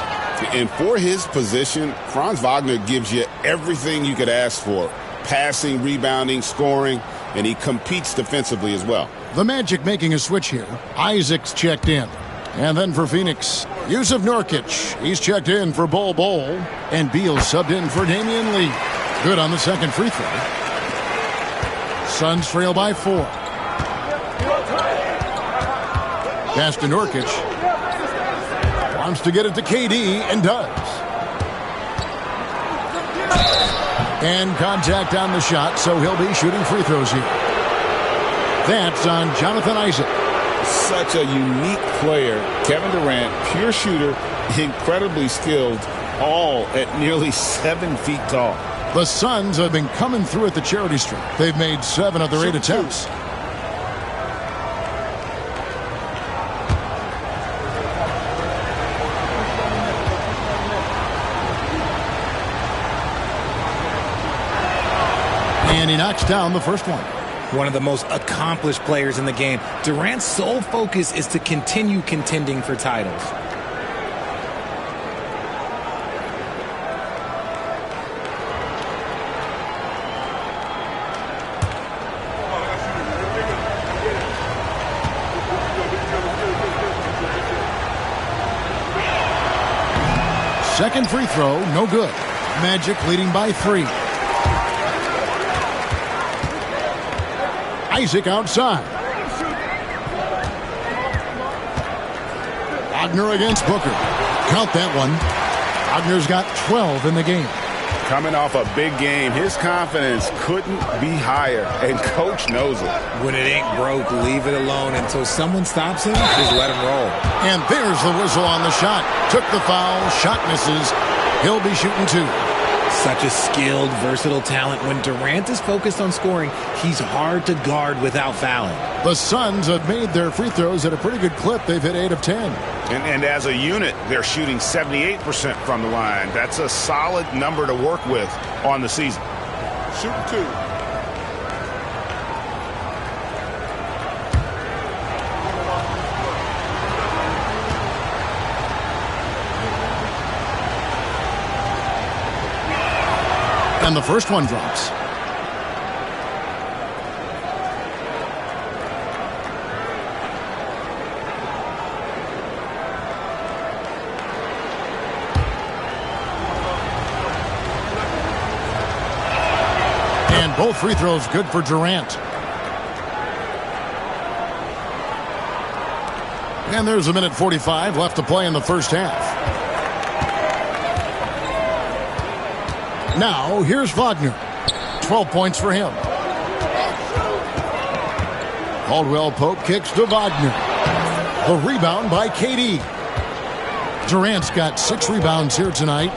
S7: And for his position, Franz Wagner gives you everything you could ask for. Passing, rebounding, scoring, and he competes defensively as well.
S1: The Magic making a switch here. Isaac's checked in. And then for Phoenix, Yusuf Nurkic. He's checked in for Bol Bol. And Beal subbed in for Damian Lee. Good on the second free throw. Suns trail by 4. Pass to Nurkic. Wants to get it to KD and does. And contact on the shot, so he'll be shooting free throws here. That's on Jonathan Isaac.
S2: Such a unique player. Kevin Durant, pure shooter, incredibly skilled, all at nearly 7 feet tall.
S1: The Suns have been coming through at the charity stripe. They've made 7 of their 8 attempts. And he knocks down the first one.
S3: One of the most accomplished players in the game. Durant's sole focus is to continue contending for titles.
S1: Second free throw, no good. Magic leading by 3. Isaac outside. Wagner against Booker. Count that one. Wagner's got 12 in the game.
S4: Coming off a big game, his confidence couldn't be higher, and Coach knows it.
S3: When it ain't broke, leave it alone until someone stops him. Just let him roll.
S1: And there's the whistle on the shot. Took the foul. Shot misses. He'll be shooting 2.
S3: Such a skilled, versatile talent. When Durant is focused on scoring, he's hard to guard without fouling.
S1: The Suns have made their free throws at a pretty good clip. They've hit 8 of 10.
S4: And as a unit, they're shooting 78% from the line. That's a solid number to work with on the season.
S7: Shooting 2.
S1: And the first one drops. And both free throws good for Durant. And there's 1:45 left to play in the first half. Now, here's Wagner. 12 points for him. Caldwell Pope kicks to Wagner. The rebound by KD. Durant's got 6 rebounds here tonight.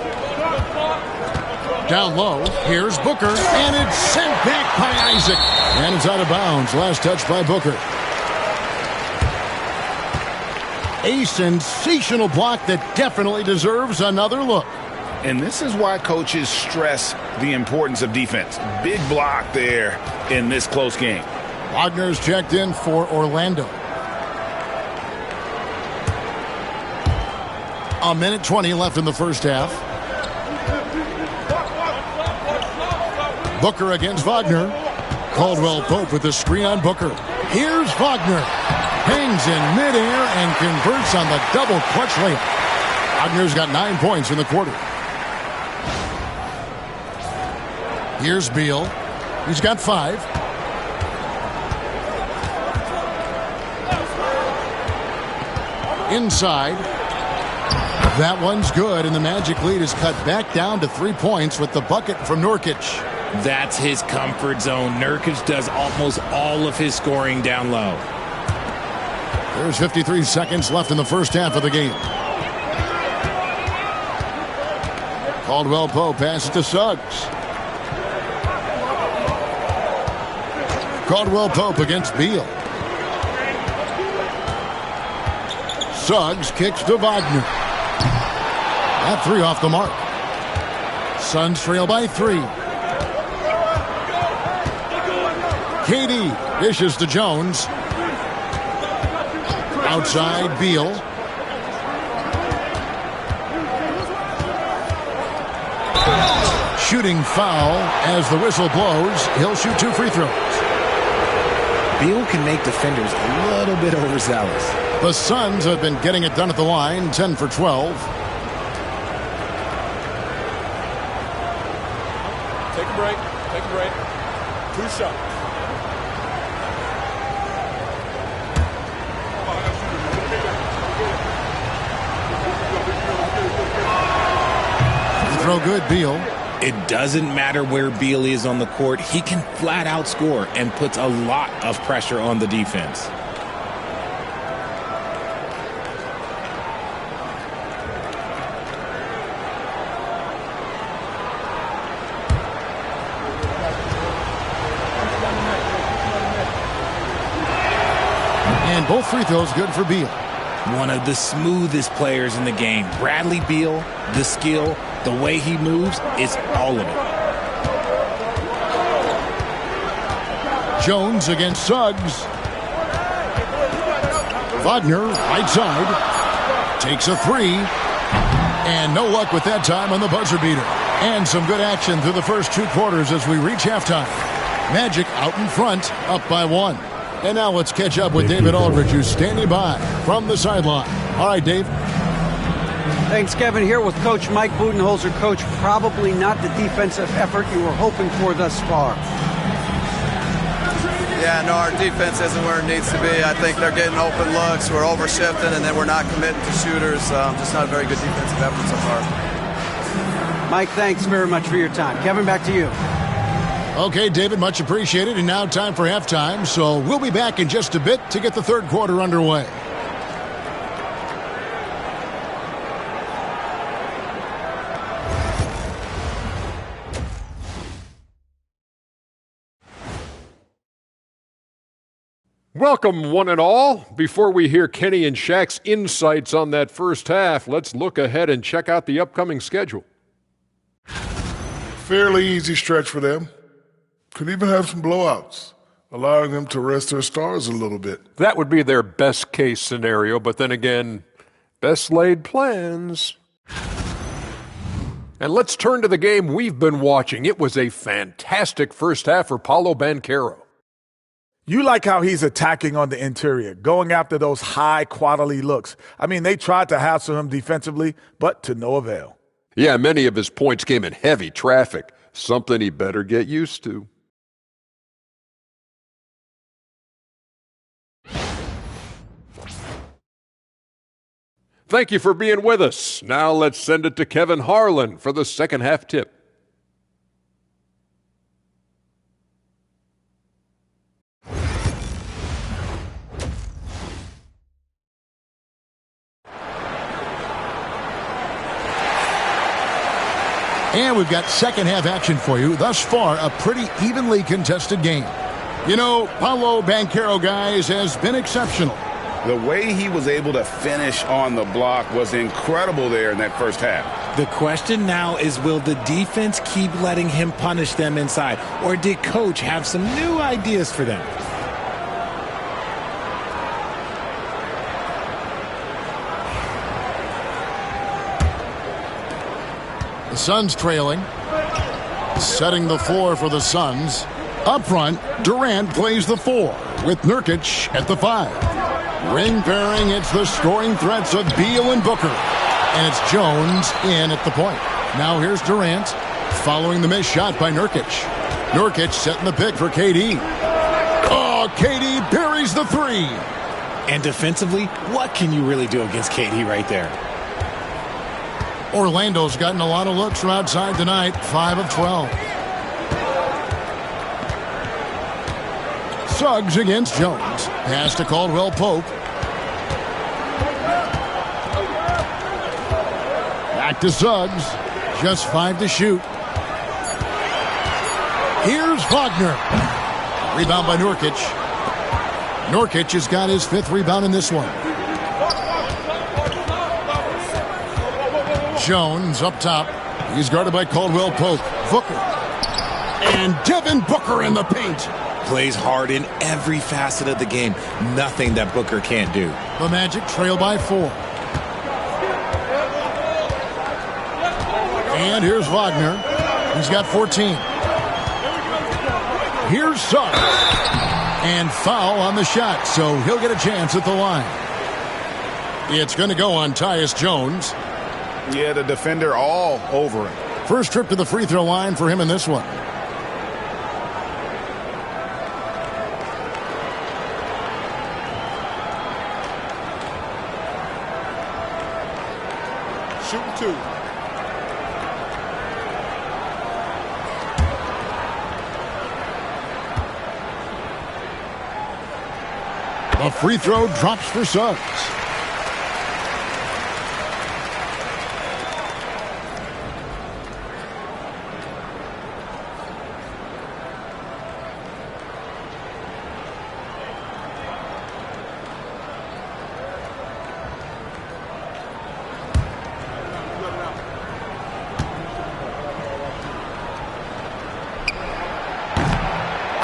S1: Down low, here's Booker, and it's sent back by Isaac. And it's out of bounds. Last touch by Booker. A sensational block that definitely deserves another look.
S4: And this is why coaches stress the importance of defense. Big block there in this close game.
S1: Wagner's checked in for Orlando. 1:20 left in the first half. Booker against Wagner. Caldwell Pope with the screen on Booker. Here's Wagner. Hangs in midair and converts on the double clutch layup. Wagner's got 9 points in the quarter. Here's Beal. He's got 5. Inside. That one's good, and the Magic lead is cut back down to 3 points with the bucket from Nurkic.
S3: That's his comfort zone. Nurkic does almost all of his scoring down low.
S1: There's 53 seconds left in the first half of the game. Caldwell Pope passes to Suggs. Caldwell Pope against Beal. Suggs kicks to Wagner. That 3 off the mark. Suns trail by 3. KD dishes to Jones. Outside, Beal. shooting foul as the whistle blows. He'll shoot 2 free throws.
S3: Beal can make defenders a little bit overzealous.
S1: The Suns have been getting it done at the line, 10 for 12.
S8: Take a break. Take a break. 2 shots.
S1: Throw good, Beal.
S3: It doesn't matter where Beal is on the court. He can flat out score and puts a lot of pressure on the defense.
S1: And both free throws good for Beal.
S3: One of the smoothest players in the game. Bradley Beal, the skill, the way he moves, is all of it.
S1: Jones against Suggs. Wagner, right side, takes a 3. And no luck with that time on the buzzer beater. And some good action through the first 2 quarters as we reach halftime. Magic out in front, up by 1. And now let's catch up with David Aldridge, who's standing by from the sideline. All right, Dave.
S5: Thanks, Kevin. Here with Coach Mike Budenholzer. Coach, probably not the defensive effort you were hoping for thus far.
S9: Yeah, no, our defense isn't where it needs to be. I think they're getting open looks. We're overshifting, and then we're not committing to shooters. Just not a very good defensive effort so far.
S5: Mike, thanks very much for your time. Kevin, back to you.
S1: Okay, David, much appreciated. And now time for halftime. So we'll be back in just a bit to get the third quarter underway.
S10: Welcome, one and all. Before we hear Kenny and Shaq's insights on that first half, let's look ahead and check out the upcoming schedule.
S11: Fairly easy stretch for them. Could even have some blowouts, allowing them to rest their stars a little bit.
S10: That would be their best case scenario, but then again, best laid plans. And let's turn to the game we've been watching. It was a fantastic first half for Paolo Banchero.
S12: You like how he's attacking on the interior, going after those high-quality looks. I mean, they tried to hassle him defensively, but to no avail.
S10: Yeah, many of his points came in heavy traffic, something he better get used to. Thank you for being with us. Now let's send it to Kevin Harlan for the second half tip.
S1: And we've got second half action for you. Thus far, a pretty evenly contested game. You know, Paolo Banchero, guys, has been exceptional.
S4: The way he was able to finish on the block was incredible there in that first half.
S3: The question now is, will the defense keep letting him punish them inside? Or did Coach have some new ideas for them?
S1: The Suns trailing. Setting the floor for the Suns. Up front, Durant plays the 4 with Nurkic at the 5. Ring pairing, it's the scoring threats of Beal and Booker. And it's Jones in at the point. Now here's Durant following the missed shot by Nurkic. Nurkic setting the pick for KD. Oh, KD buries the 3.
S3: And defensively, what can you really do against KD right there?
S1: Orlando's gotten a lot of looks from outside tonight, 5 of 12. Suggs against Jones. Pass to Caldwell Pope. Back to Suggs. Just 5 to shoot. Here's Wagner. Rebound by Nurkic. Nurkic has got his 5th rebound in this one. Jones up top. He's guarded by Caldwell Pope. Booker. And Devin Booker in the paint.
S3: Plays hard in every facet of the game. Nothing that Booker can't do.
S1: The Magic trail by 4. And here's Wagner. He's got 14. Here's Suggs. And foul on the shot, so he'll get a chance at the line. It's going to go on Tyus Jones.
S4: Yeah, the defender all over him.
S1: First trip to the free throw line for him in this one.
S8: Shooting 2.
S1: The free throw drops for Suggs.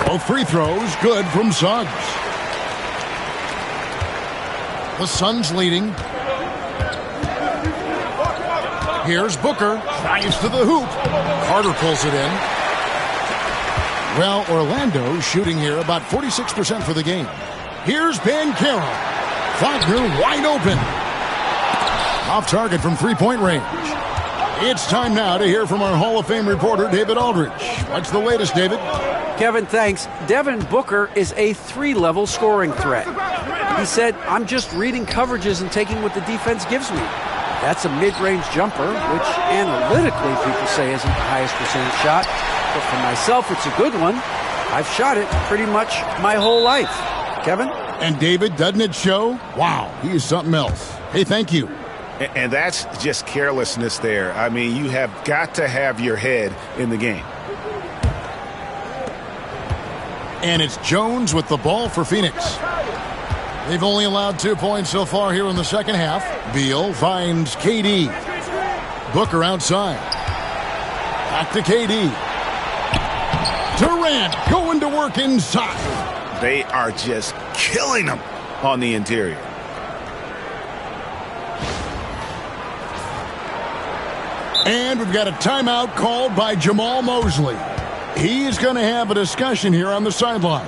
S1: Both free throws good from Suggs. The Suns leading. Here's Booker. Drives to the hoop. Carter pulls it in. Well, Orlando shooting here about 46% for the game. Here's Banchero. Wagner wide open. Off target from three-point range. It's time now to hear from our Hall of Fame reporter, David Aldridge. What's the latest, David?
S5: Kevin, thanks. Devin Booker is a 3-level scoring threat. He said, I'm just reading coverages and taking what the defense gives me. That's a mid-range jumper, which analytically people say isn't the highest percentage shot. But for myself, it's a good one. I've shot it pretty much my whole life. Kevin?
S1: And David, doesn't it show? Wow, he is something else. Hey, thank you.
S4: And that's just carelessness there. I mean, you have got to have your head in the game.
S1: And it's Jones with the ball for Phoenix. They've only allowed 2 points so far here in the second half. Beal finds KD. Booker outside. Back to KD. Durant going to work inside.
S4: They are just killing them on the interior.
S1: And we've got a timeout called by Jamal Mosley. He's going to have a discussion here on the sideline.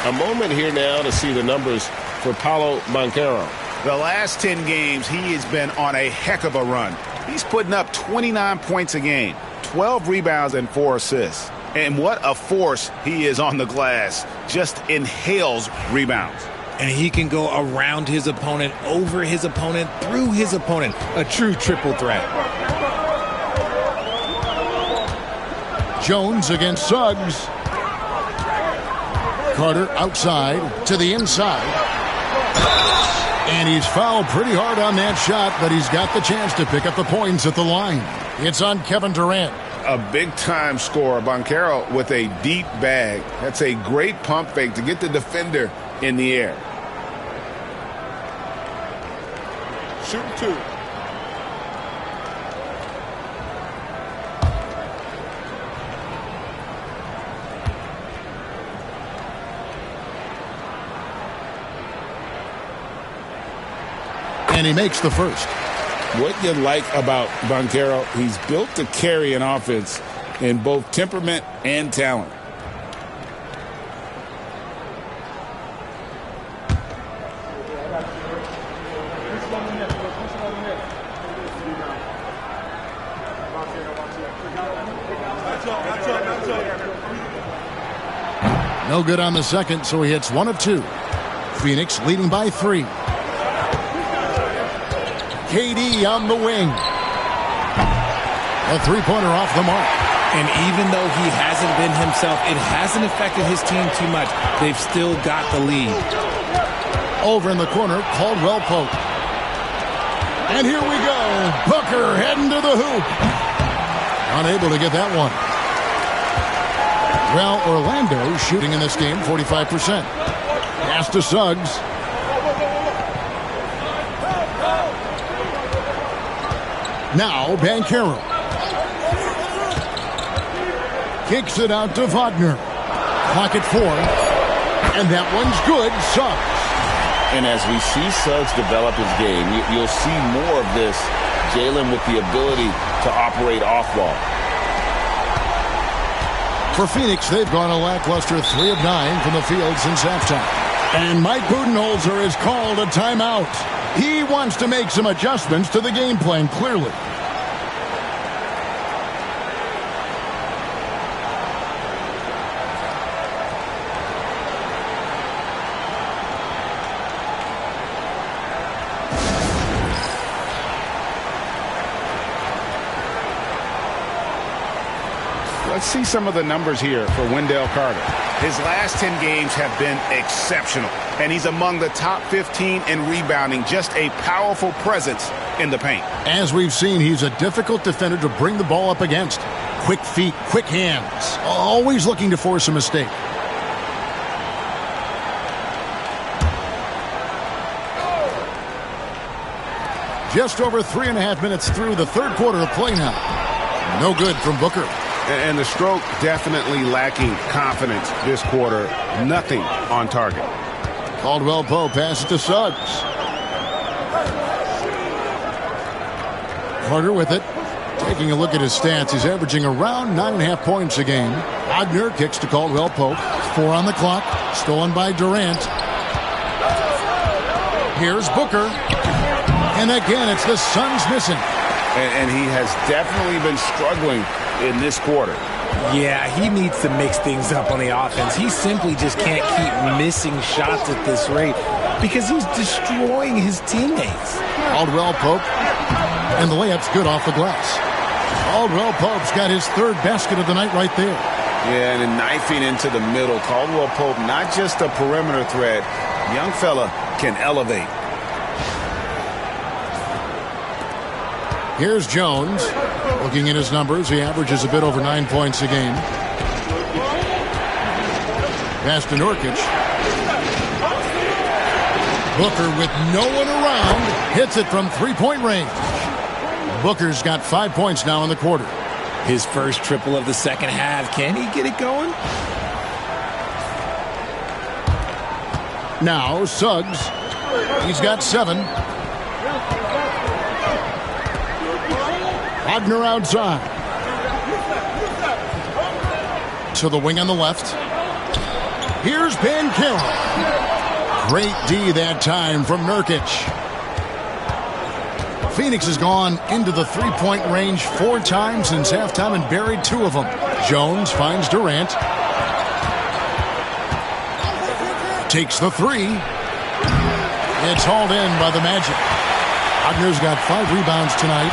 S6: A moment here now to see the numbers for Paolo Banchero.
S4: The last 10 games, he has been on a heck of a run. He's putting up 29 points a game, 12 rebounds, and 4 assists. And what a force he is on the glass. Just inhales rebounds.
S3: And he can go around his opponent, over his opponent, through his opponent. A true triple threat.
S1: Jones against Suggs. Carter outside to the inside. And he's fouled pretty hard on that shot, but he's got the chance to pick up the points at the line. It's on Kevin Durant.
S4: A big-time scorer, Banchero, with a deep bag. That's a great pump fake to get the defender in the air.
S8: Shooting 2.
S1: And he makes the first.
S7: What you like about Banchero, he's built to carry an offense in both temperament and talent.
S1: No good on the second, so he hits 1 of 2. Phoenix leading by 3. KD on the wing. A three-pointer off the mark.
S3: And even though he hasn't been himself, it hasn't affected his team too much. They've still got the lead.
S1: Over in the corner, Caldwell Pope. And here we go. Booker heading to the hoop. Unable to get that one. Well, Orlando shooting in this game 45%. Pass to Suggs. Now Banchero. Kicks it out to Wagner. Clock at 4. And that one's good. Suggs.
S2: And as we see Suggs develop his game, you'll see more of this. Jalen with the ability to operate off ball.
S1: For Phoenix, they've gone a lackluster 3 of 9 from the field since halftime. And Mike Budenholzer has called a timeout. He wants to make some adjustments to the game plan, clearly.
S2: Let's see some of the numbers here for Wendell Carter.
S4: His last 10 games have been exceptional, and he's among the top 15 in rebounding. Just a powerful presence in the paint.
S1: As we've seen, he's a difficult defender to bring the ball up against. Quick feet, quick hands, always looking to force a mistake. Just over 3.5 minutes through the third quarter of play now. No good from Booker.
S4: And the stroke definitely lacking confidence this quarter. Nothing on target.
S1: Caldwell Pope passes to Suggs. Carter with it. Taking a look at his stats, he's averaging around 9.5 points a game. Wagner kicks to Caldwell Pope. 4 on the clock. Stolen by Durant. Here's Booker. And again, it's the Suns missing.
S2: And he has definitely been struggling in this quarter.
S3: Yeah, he needs to mix things up on the offense. He simply just can't keep missing shots at this rate because he's destroying his teammates.
S1: Caldwell Pope, and the layup's good off the glass. Caldwell Pope's got his third basket of the night right there.
S2: Yeah, and then knifing into the middle. Caldwell Pope, not just a perimeter threat. Young fella can elevate.
S1: Here's Jones. Looking at his numbers, he averages a bit over 9 points a game. Pass to Nurkic. Booker with no one around. Hits it from three-point range. Booker's got 5 points now in the quarter.
S3: His first triple of the second half. Can he get it going?
S1: Now Suggs. He's got 7. Wagner outside. To the wing on the left. Here's Banchero. Great D that time from Nurkic. Phoenix has gone into the three-point range 4 times since halftime and buried 2 of them. Jones finds Durant. Takes the 3. It's hauled in by the Magic. Wagner's got 5 rebounds tonight.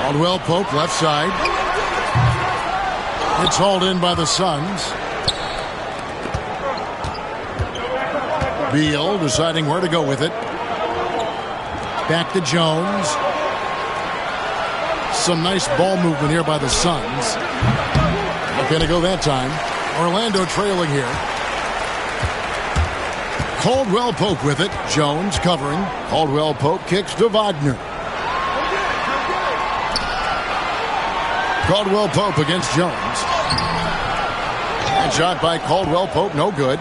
S1: Caldwell Pope left side. It's hauled in by the Suns. Beal deciding where to go with it. Back to Jones. Some nice ball movement here by the Suns. Not going to go that time. Orlando trailing here. Caldwell Pope with it. Jones covering. Caldwell Pope kicks to Wagner. Caldwell Pope against Jones. And shot by Caldwell Pope, no good.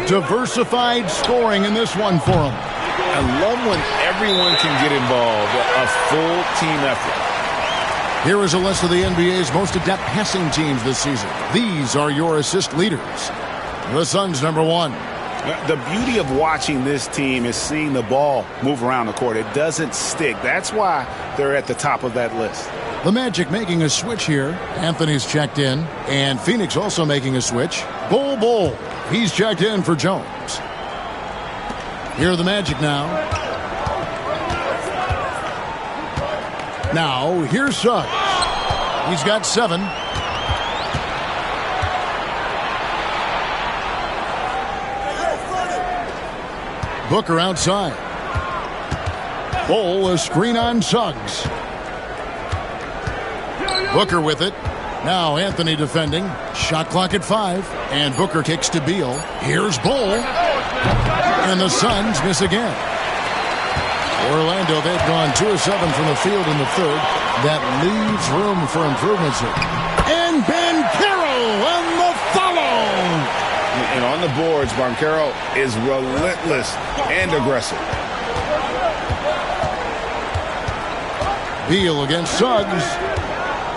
S1: Diversified scoring in this one for him.
S2: I love when everyone can get involved. A full team effort.
S1: Here is a list of the NBA's most adept passing teams this season. These are your assist leaders. The Suns, number 1.
S4: The beauty of watching this team is seeing the ball move around the court. It doesn't stick. That's why they're at the top of that list.
S1: The Magic making a switch here. Anthony's checked in. And Phoenix also making a switch. Bull. He's checked in for Jones. Here are the Magic now. Now, here's Suggs. He's got 7. Booker outside. Bol, a screen on Suggs. Booker with it. Now Anthony defending. Shot clock at 5. And Booker kicks to Beal. Here's Bol. And the Suns miss again. Orlando, they've gone 2 of 7 from the field in the third. That leaves room for improvements here. And Banchero on the follow.
S4: And on the boards, Banchero is relentless and aggressive.
S1: Beal against Suggs.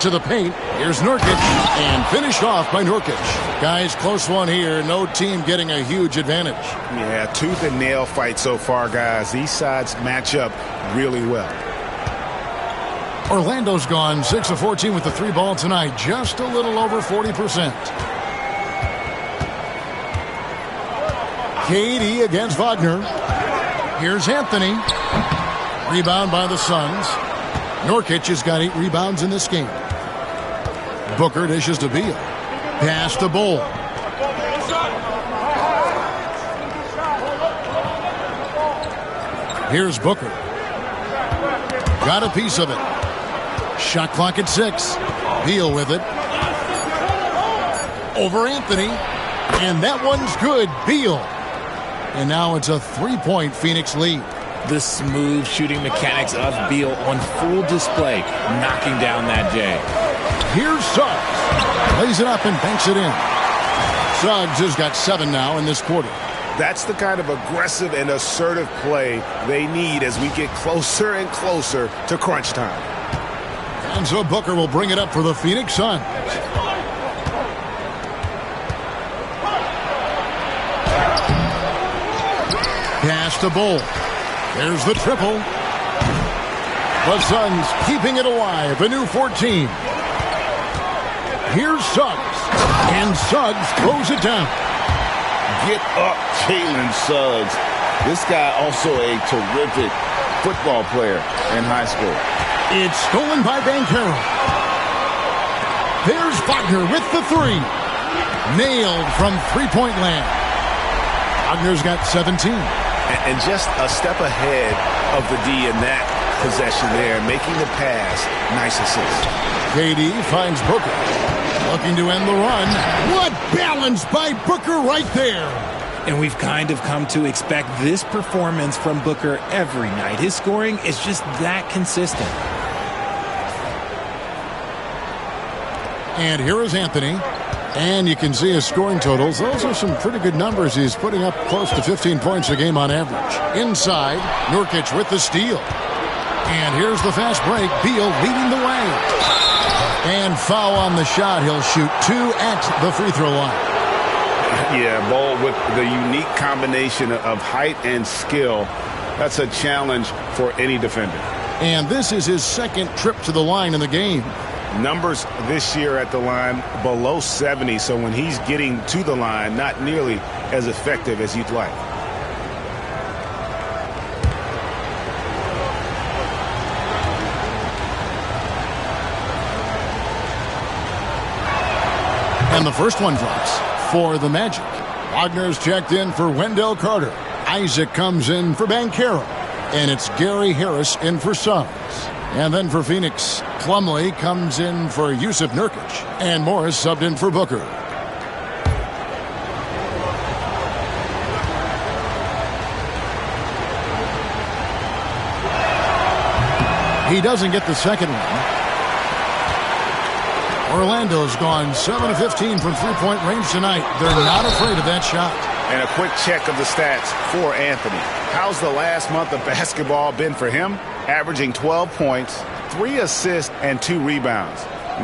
S1: To the paint. Here's Nurkic. And finished off by Nurkic. Guys, close one here. No team getting a huge advantage.
S4: Yeah, tooth and nail fight so far, guys. These sides match up really well.
S1: Orlando's gone 6 of 14 with the 3 ball tonight. Just a little over 40%. KD against Wagner. Here's Anthony. Rebound by the Suns. Nurkic has got 8 rebounds in this game. Booker dishes to Beal. Pass to Bol. Here's Booker. Got a piece of it. Shot clock at 6. Beal with it. Over Anthony. And that one's good. Beal. And now it's a 3-point Phoenix lead.
S3: The smooth shooting mechanics of Beal on full display, knocking down that J.
S1: Here's Suggs. Lays it up and banks it in. Suggs has got 7 now in this quarter.
S4: That's the kind of aggressive and assertive play they need as we get closer and closer to crunch time.
S1: And so Booker will bring it up for the Phoenix Suns. Pass to Bol. There's the triple. The Suns keeping it alive. A new 14. Here's Suggs. And Suggs throws it down.
S7: Get up, Jalen Suggs. This guy also a terrific football player in high school.
S1: It's stolen by Banchero. There's Wagner with the 3. Nailed from three-point land. Wagner's got 17.
S4: And just a step ahead of the D in that possession there, making the pass. Nice assist.
S1: KD finds Booker. Looking to end the run. What balance by Booker right there.
S3: And we've kind of come to expect this performance from Booker every night. His scoring is just that consistent.
S1: And here is Anthony. And you can see his scoring totals. Those are some pretty good numbers. He's putting up close to 15 points a game on average. Inside, Nurkic with the steal. And here's the fast break. Beal leading the way. And foul on the shot. He'll shoot 2 at the free throw line.
S4: Yeah, Bol with the unique combination of height and skill. That's a challenge for any defender.
S1: And this is his 2nd trip to the line in the game.
S4: Numbers this year at the line below 70, so when he's getting to the line, not nearly as effective as you'd like.
S1: And the first one drops for the Magic. Wagner's checked in for Wendell Carter. Isaac comes in for Banchero. And it's Gary Harris in for Suggs. And then for Phoenix, Plumlee comes in for Yusuf Nurkic. And Morris subbed in for Booker. He doesn't get the second one. Orlando's gone 7 of 15 from three-point range tonight. They're not afraid of that shot.
S4: And a quick check of the stats for Anthony. How's the last month of basketball been for him? Averaging 12 points, 3 assists, and 2 rebounds.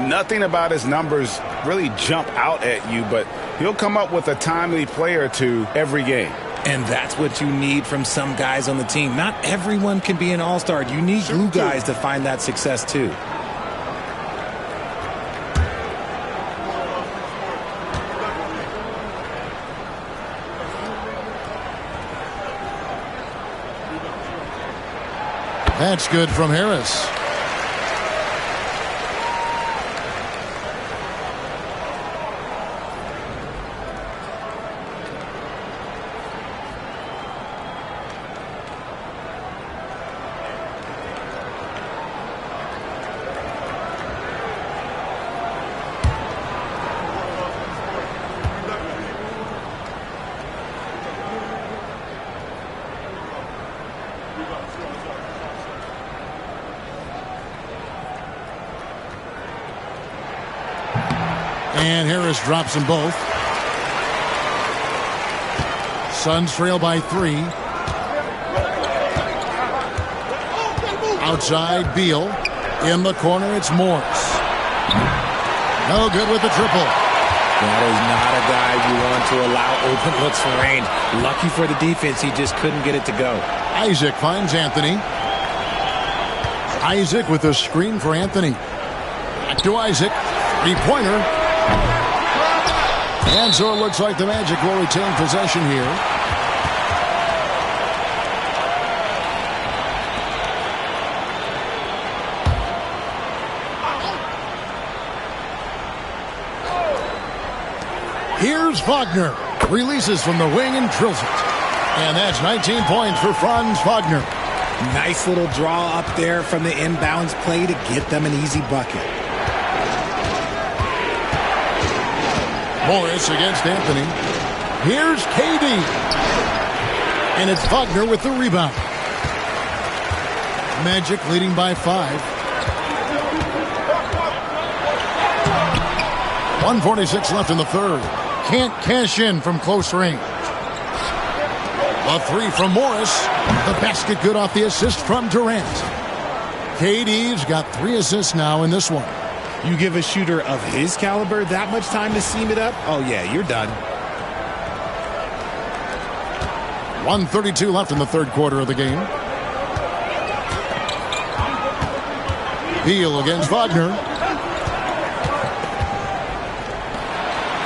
S4: Nothing about his numbers really jump out at you, but he'll come up with a timely play or two every game.
S3: And that's what you need from some guys on the team. Not everyone can be an all-star. You need glue guys to find that success too.
S1: That's good from Harris. And Harris drops them both. Suns trail by 3. Outside, Beal. In the corner, it's Morris. No good with the triple.
S3: That is not a guy you want to allow open looks for Rain. Lucky for the defense, he just couldn't get it to go.
S1: Isaac finds Anthony. Isaac with a screen for Anthony. Back to Isaac. Three-pointer. And so it looks like the Magic will retain possession here. Here's Wagner. Releases from the wing and drills it. And that's 19 points for Franz Wagner.
S3: Nice little draw up there from the inbounds play to get them an easy bucket.
S1: Morris against Anthony. Here's KD. And it's Wagner with the rebound. Magic leading by 5. 1:46 left in the third. Can't cash in from close range. A 3 from Morris. The basket good off the assist from Durant. KD's got 3 assists now in this one.
S3: You give a shooter of his caliber that much time to seam it up? Oh, yeah, you're done.
S1: 1:32 left in the third quarter of the game. Beal against Wagner.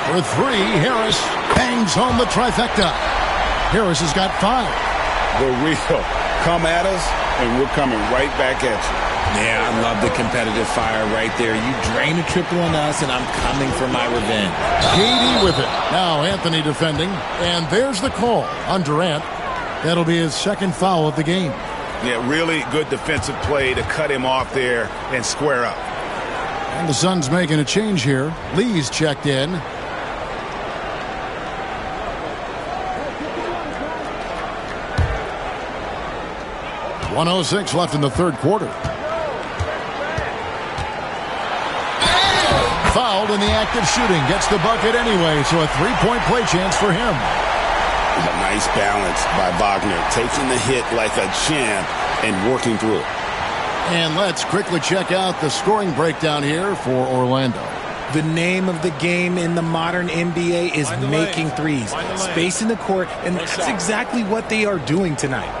S1: For 3, Harris bangs home the trifecta. Harris has got 5.
S7: The real come at us, and we're coming right back at you.
S3: Yeah, I love the competitive fire right there. You drain a triple on us, and I'm coming for my revenge.
S1: KD with it. Now Anthony defending, and there's the call on Durant. That'll be his second foul of the game.
S4: Yeah, really good defensive play to cut him off there and square up.
S1: And the Suns making a change here. Lee's checked in. 1:06 left in the third quarter. Fouled in the act of shooting. Gets the bucket anyway, so a 3-point play chance for him.
S7: A nice balance by Wagner, taking the hit like a champ and working through it.
S1: And let's quickly check out the scoring breakdown here for Orlando.
S3: The name of the game in the modern NBA is making threes. Space in the court, and that's exactly what they are doing tonight.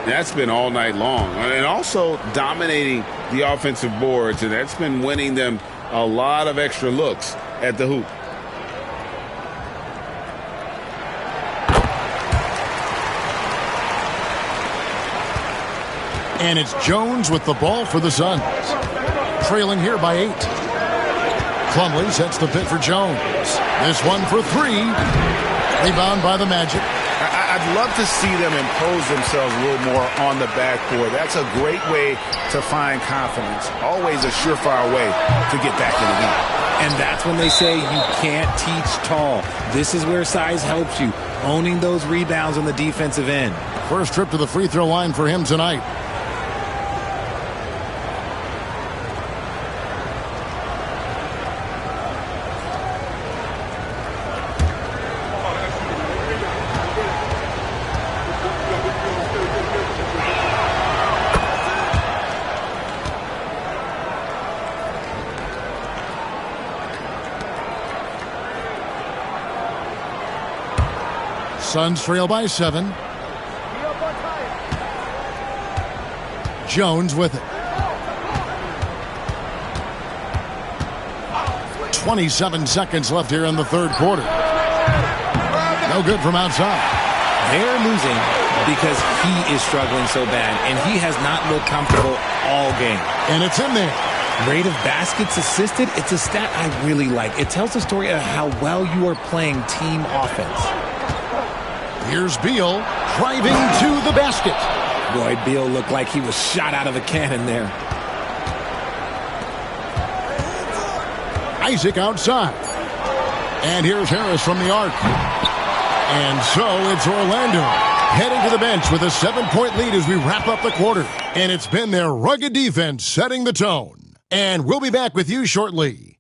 S7: That's been all night long. And also dominating the offensive boards, and that's been winning them a lot of extra looks at the hoop.
S1: And it's Jones with the ball for the Suns. Trailing here by 8. Plumlee sets the pick for Jones. This one for 3. Rebound by the Magic.
S4: I'd love to see them impose themselves a little more on the backboard. That's a great way to find confidence. Always a surefire way to get back in the game.
S3: And that's when they say you can't teach tall. This is where size helps you. Owning those rebounds on the defensive end.
S1: First trip to the free throw line for him tonight. Suns trail by 7. Jones with it. 27 seconds left here in the third quarter. No good from outside.
S3: They're losing because he is struggling so bad, and he has not looked comfortable all game.
S1: And it's in there.
S3: Rate of baskets assisted, it's a stat I really like. It tells the story of how well you are playing team offense.
S1: Here's Beal driving to the basket.
S3: Boy, Beal looked like he was shot out of a cannon there.
S1: Isaac outside. And here's Harris from the arc. And so it's Orlando heading to the bench with a 7-point lead as we wrap up the quarter. And it's been their rugged defense setting the tone. And we'll be back with you shortly.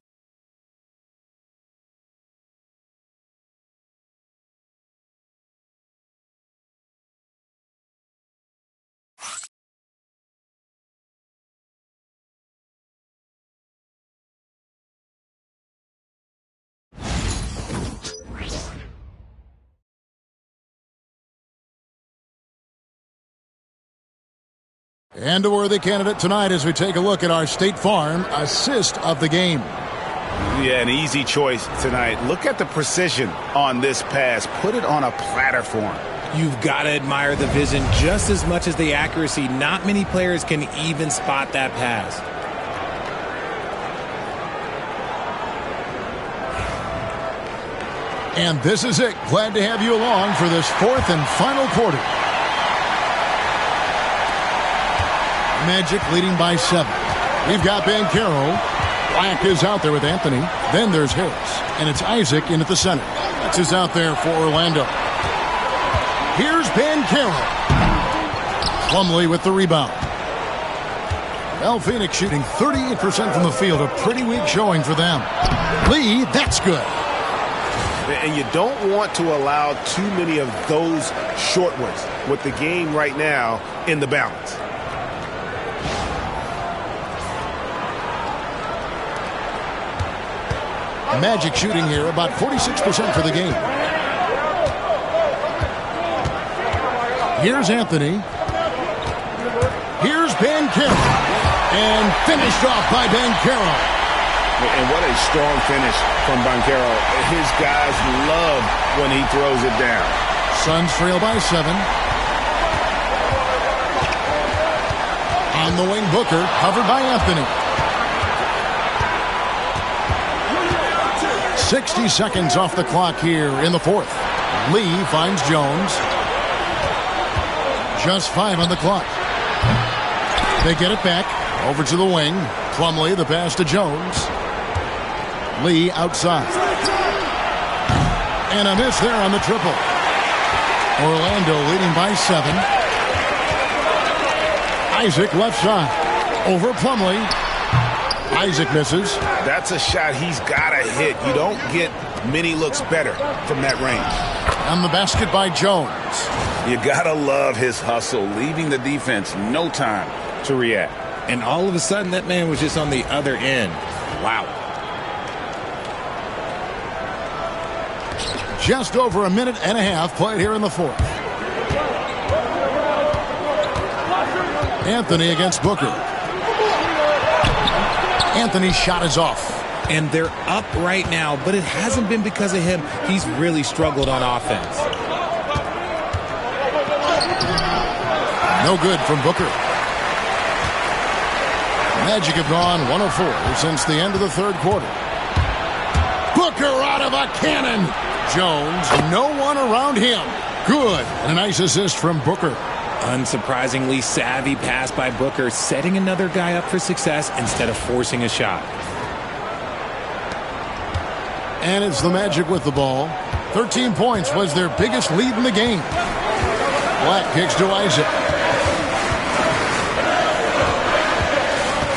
S1: And a worthy candidate tonight as we take a look at our State Farm assist of the game.
S4: Yeah, an easy choice tonight. Look at the precision on this pass. Put it on a platter for him.
S3: You've got to admire the vision just as much as the accuracy. Not many players can even spot that pass.
S1: And this is it. Glad to have you along for this fourth and final quarter. Magic leading by 7. We've got Banchero. Black is out there with Anthony. Then there's Harris. And it's Isaac in at the center. That's who's out there for Orlando. Here's Banchero. Plumlee with the rebound. Well, Phoenix shooting 38% from the field. A pretty weak showing for them. Lee, that's good.
S4: And you don't want to allow too many of those short ones with the game right now in the balance.
S1: Magic shooting here about 46% for the game. Here's Anthony. Here's Banchero. And finished off by Banchero.
S4: And what a strong finish from Banchero. His guys love when he throws it down.
S1: Suns trail by 7. On the wing, Booker, covered by Anthony. 60 seconds off the clock here in the fourth. Lee finds Jones. Just 5 on the clock. They get it back. Over to the wing. Plumlee, the pass to Jones. Lee outside. And a miss there on the triple. Orlando leading by 7. Isaac left side. Over Plumlee. Isaac misses.
S4: That's a shot he's got to hit. You don't get many looks better from that range.
S1: On the basket by Jones.
S2: You got to love his hustle, leaving the defense no time to react.
S3: And all of a sudden, that man was just on the other end. Wow.
S1: Just over a minute and a half played here in the fourth. Anthony against Booker. Anthony's shot is off.
S3: And they're up right now, but it hasn't been because of him. He's really struggled on offense.
S1: No good from Booker. Magic have gone 104 since the end of the third quarter. Booker out of a cannon. Jones, no one around him. Good. And a nice assist from Booker.
S3: Unsurprisingly savvy pass by Booker, setting another guy up for success instead of forcing a shot.
S1: And it's the Magic with the ball. 13 points was their biggest lead in the game. Black kicks to Isaac.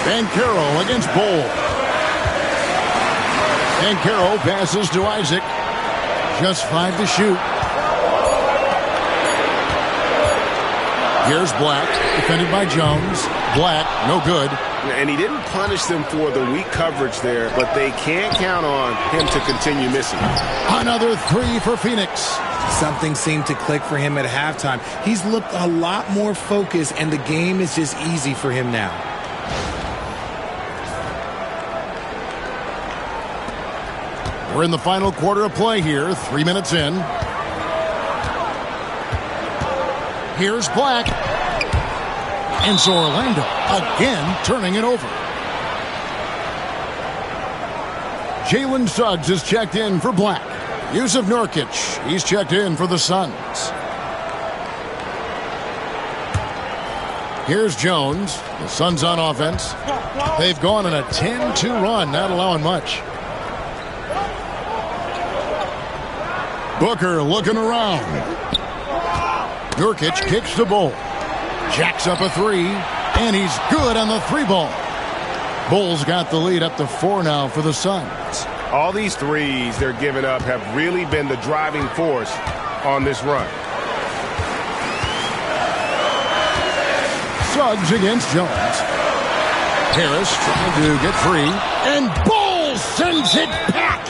S1: Banchero against Bol. Banchero passes to Isaac. Just 5 to shoot. Here's Black, defended by Jones. Black, no good.
S6: And he didn't punish them for the weak coverage there, but they can't count on him to continue missing.
S1: Another 3 for Phoenix.
S3: Something seemed to click for him at halftime. He's looked a lot more focused, and the game is just easy for him now.
S1: We're in the final quarter of play here, 3 minutes in. Here's Black. And so Orlando again turning it over. Jalen Suggs is checked in for Black. Jusuf Nurkic, he's checked in for the Suns. Here's Jones. The Suns on offense. They've gone on a 10-2 run, not allowing much. Booker looking around. Nurkic kicks the ball. Jacks up a 3, and he's good on the 3-ball. Bulls got the lead up to 4 now for the Suns.
S6: All these threes they're giving up have really been the driving force on this run.
S1: Suggs against Jones. Harris trying to get free, and Bulls sends it back.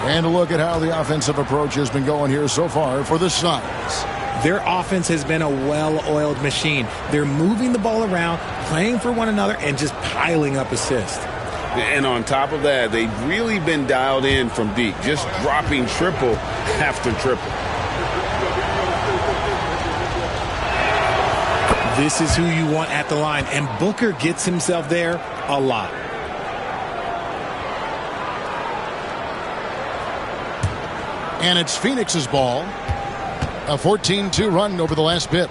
S1: And a look at how the offensive approach has been going here so far for the Suns.
S3: Their offense has been a well-oiled machine. They're moving the ball around, playing for one another, and just piling up assists.
S7: And on top of that, they've really been dialed in from deep, just dropping triple after triple.
S3: This is who you want at the line, and Booker gets himself there a lot.
S1: And it's Phoenix's ball. A 14-2 run over the last bit.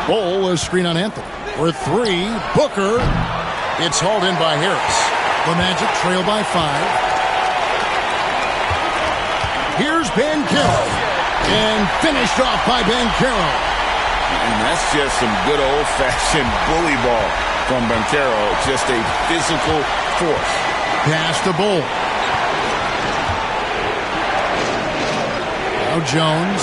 S1: Bol, a screen on Anthony. For three, Booker. It's hauled in by Harris. The Magic trail by 5. Here's Banchero. And finished off by Banchero.
S7: And that's just some good old-fashioned bully ball from Banchero. Just a physical force.
S1: Pass to Bol. Now Jones.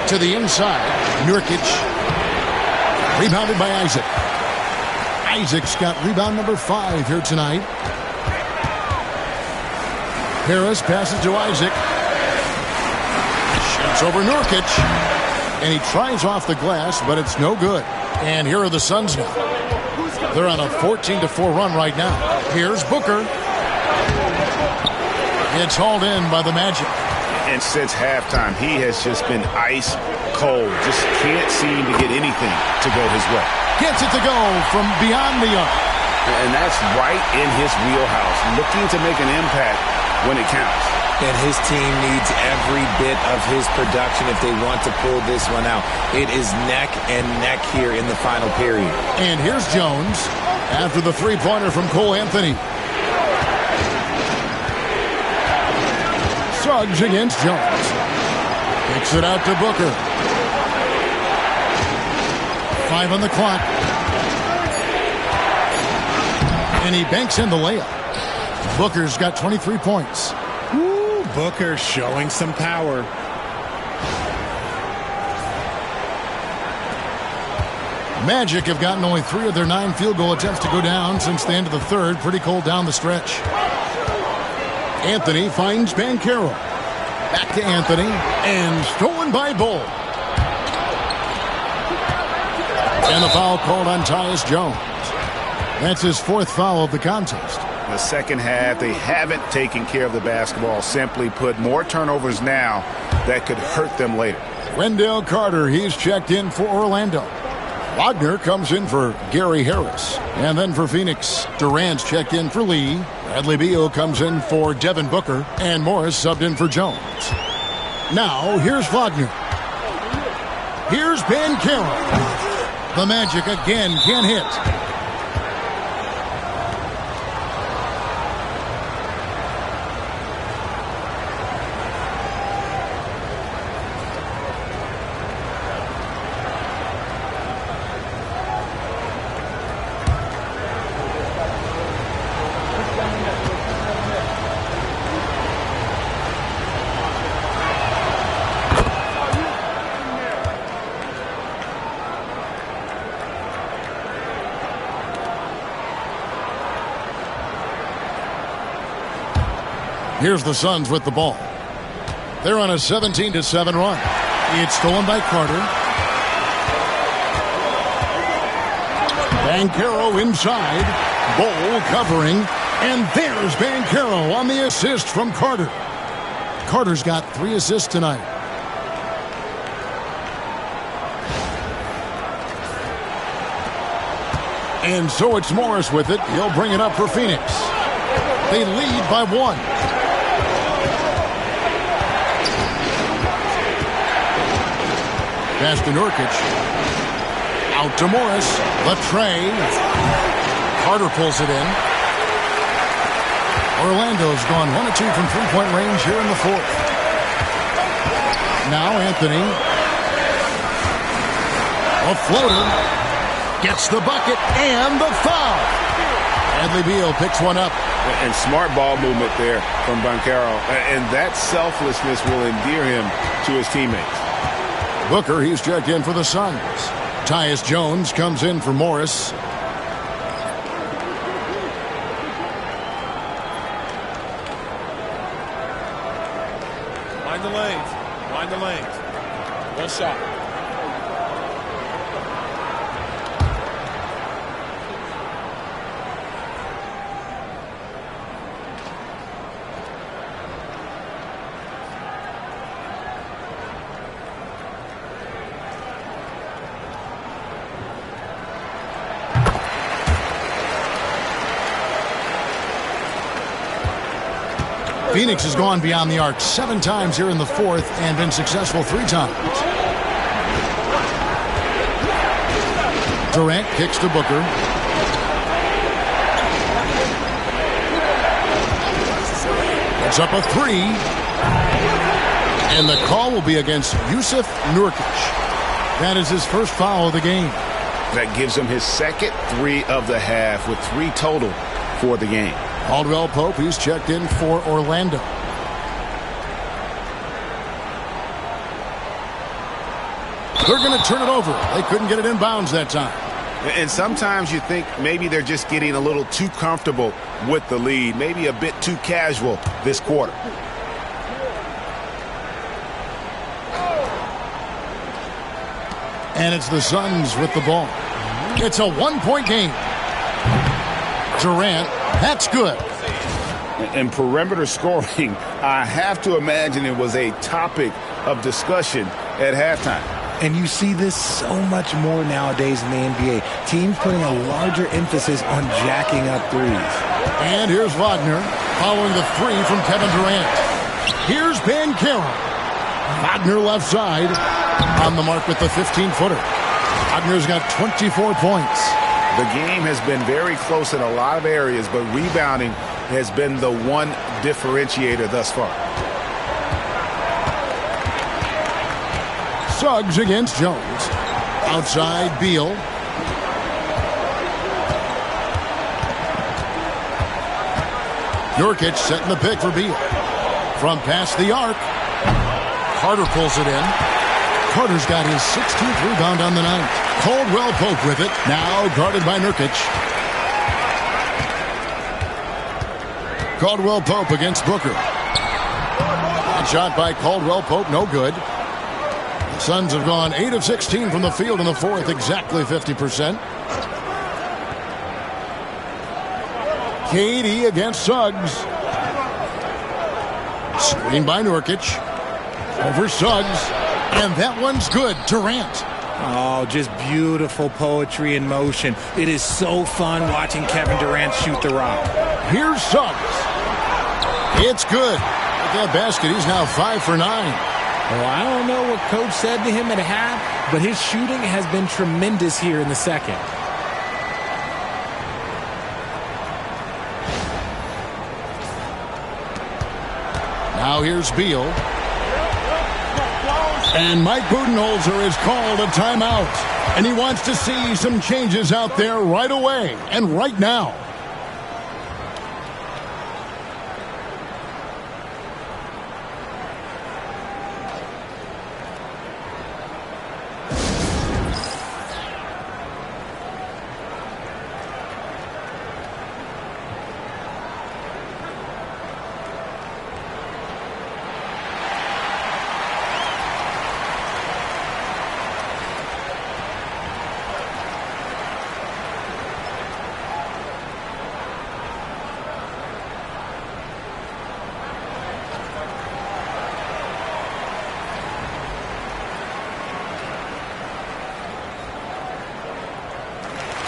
S1: To the inside. Nurkic. Rebounded by Isaac. Isaac's got rebound number 5 here tonight. Harris passes to Isaac. Shoots over Nurkic. And he tries off the glass, but it's no good. And here are the Suns now. They're on a 14-4 run right now. Here's Booker. It's hauled in by the Magic.
S4: And since halftime, he has just been ice cold. Just can't seem to get anything to go his way.
S1: Gets it to go from beyond the arc.
S4: And that's right in his wheelhouse. Looking to make an impact when it counts.
S3: And his team needs every bit of his production if they want to pull this one out. It is neck and neck here in the final period.
S1: And here's Jones after the three-pointer from Cole Anthony. Suggs against Jones. Kicks it out to Booker. 5 on the clock. And he banks in the layup. Booker's got 23 points.
S3: Ooh, Booker showing some power.
S1: Magic have gotten only 3 of their 9 field goal attempts to go down since the end of the third. Pretty cold down the stretch. Anthony finds Banchero. Back to Anthony. And stolen by Bol. And the foul called on Tyus Jones. That's his 4th foul of the contest.
S4: The second half, they haven't taken care of the basketball. Simply put, more turnovers now that could hurt them later.
S1: Wendell Carter, he's checked in for Orlando. Wagner comes in for Gary Harris. And then for Phoenix, Durant's checked in for Lee. Bradley Beal comes in for Devin Booker. And Morris subbed in for Jones. Now, here's Wagner. Here's Banchero. The Magic again can't hit. Here's the Suns with the ball. They're on a 17-7 run. It's stolen by Carter. Banchero inside. Bol covering. And there's Banchero on the assist from Carter. Carter's got 3 assists tonight. And so it's Morris with it. He'll bring it up for Phoenix. They lead by 1. Pass to Nurkic. Out to Morris. The tray. Carter pulls it in. Orlando's gone 1 of 2 from three-point range here in the 4th. Now Anthony. A floater. Gets the bucket and the foul. Bradley Beal picks one up.
S4: And smart ball movement there from Banchero. And that selflessness will endear him to his teammates.
S1: Booker, he's checked in for the Suns. Tyus Jones comes in for Morris.
S8: Mind the lanes. Mind the lanes. Well shot.
S1: Phoenix has gone beyond the arc 7 times here in the fourth and been successful 3 times. Durant kicks to Booker. It's up a 3. And the call will be against Jusuf Nurkic. That is his first foul of the game.
S4: That gives him his second 3 of the half with 3 total for the game.
S1: Caldwell Pope, he's checked in for Orlando. They're going to turn it over. They couldn't get it in bounds that time.
S4: And sometimes you think maybe they're just getting a little too comfortable with the lead, maybe a bit too casual this quarter.
S1: And it's the Suns with the ball. It's a 1-point game. Durant, that's good.
S4: And perimeter scoring, I have to imagine it was a topic of discussion at halftime.
S3: And you see this so much more nowadays in the NBA. Teams putting a larger emphasis on jacking up threes.
S1: And here's Wagner following the 3 from Kevin Durant. Here's Banchero. Wagner left side on the mark with the 15-footer. Wagner's got 24 points.
S4: The game has been very close in a lot of areas, but rebounding has been the one differentiator thus far.
S1: Suggs against Jones. Outside, Beal. Nurkic setting the pick for Beal. From past the arc. Carter pulls it in. Carter's got his 16th rebound on the night. Caldwell Pope with it. Now guarded by Nurkic. Caldwell Pope against Booker. Good shot by Caldwell Pope, no good. The Suns have gone 8 of 16 from the field in the fourth, exactly 50%. KD against Suggs. Screen by Nurkic. Over Suggs. And that one's good. Durant.
S3: Oh, just beautiful poetry in motion. It is so fun watching Kevin Durant shoot the rock.
S1: Here's Suggs. It's good. With that basket, he's now 5 for 9.
S3: Well, I don't know what Coach said to him at half, but his shooting has been tremendous here in the second.
S1: Now here's Beal. And Mike Budenholzer has called a timeout. And he wants to see some changes out there right away and right now.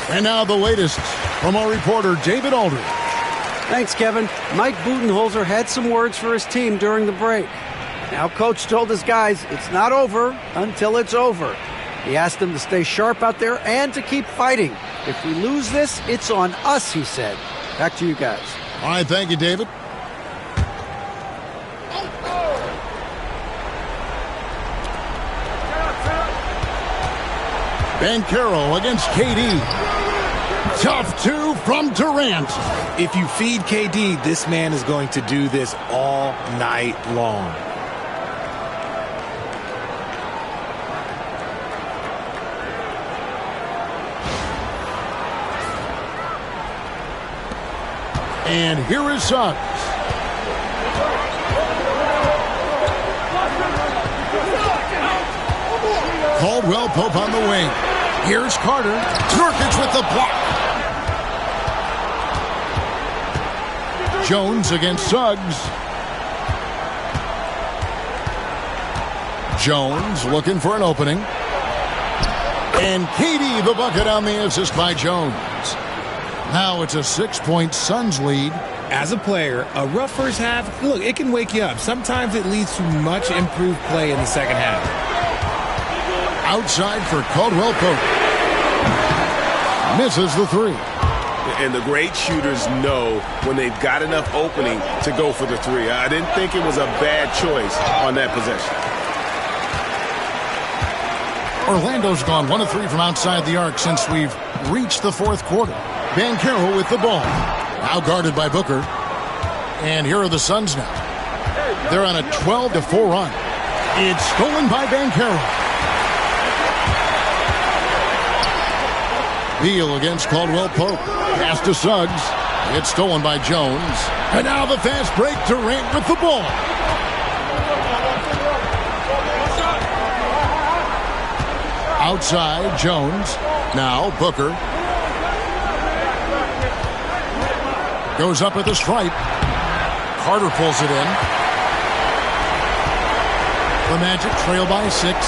S1: And now the latest from our reporter, David Aldridge.
S5: Thanks, Kevin. Mike Budenholzer had some words for his team during the break. Now, Coach told his guys it's not over until it's over. He asked them to stay sharp out there and to keep fighting. If we lose this, it's on us, he said. Back to you guys.
S1: All right, thank you, David. Banchero against KD. Tough 2 from Durant.
S3: If you feed KD, this man is going to do this all night long.
S1: And here is Suggs. Caldwell Pope on the wing. Here's Carter. Nurkic with the block. Jones against Suggs. Jones looking for an opening. And Katie the bucket on the assist by Jones. Now it's a 6-point Suns lead.
S3: As a player, a rough first half, look, it can wake you up. Sometimes it leads to much improved play in the second half.
S1: Outside for Caldwell Pope. Misses the three.
S6: And the great shooters know when they've got enough opening to go for the three. I didn't think it was a bad choice on that possession.
S1: Orlando's gone 1 of 3 from outside the arc since we've reached the fourth quarter. Banchero with the ball. Now guarded by Booker. And here are the Suns now. They're on a 12-4 run. It's stolen by Banchero. Beal against Caldwell Pope. Pass to Suggs. It's stolen by Jones. And now the fast break. Durant with the ball. Outside, Jones. Now Booker. Goes up at the stripe. Carter pulls it in. The Magic trail by 6.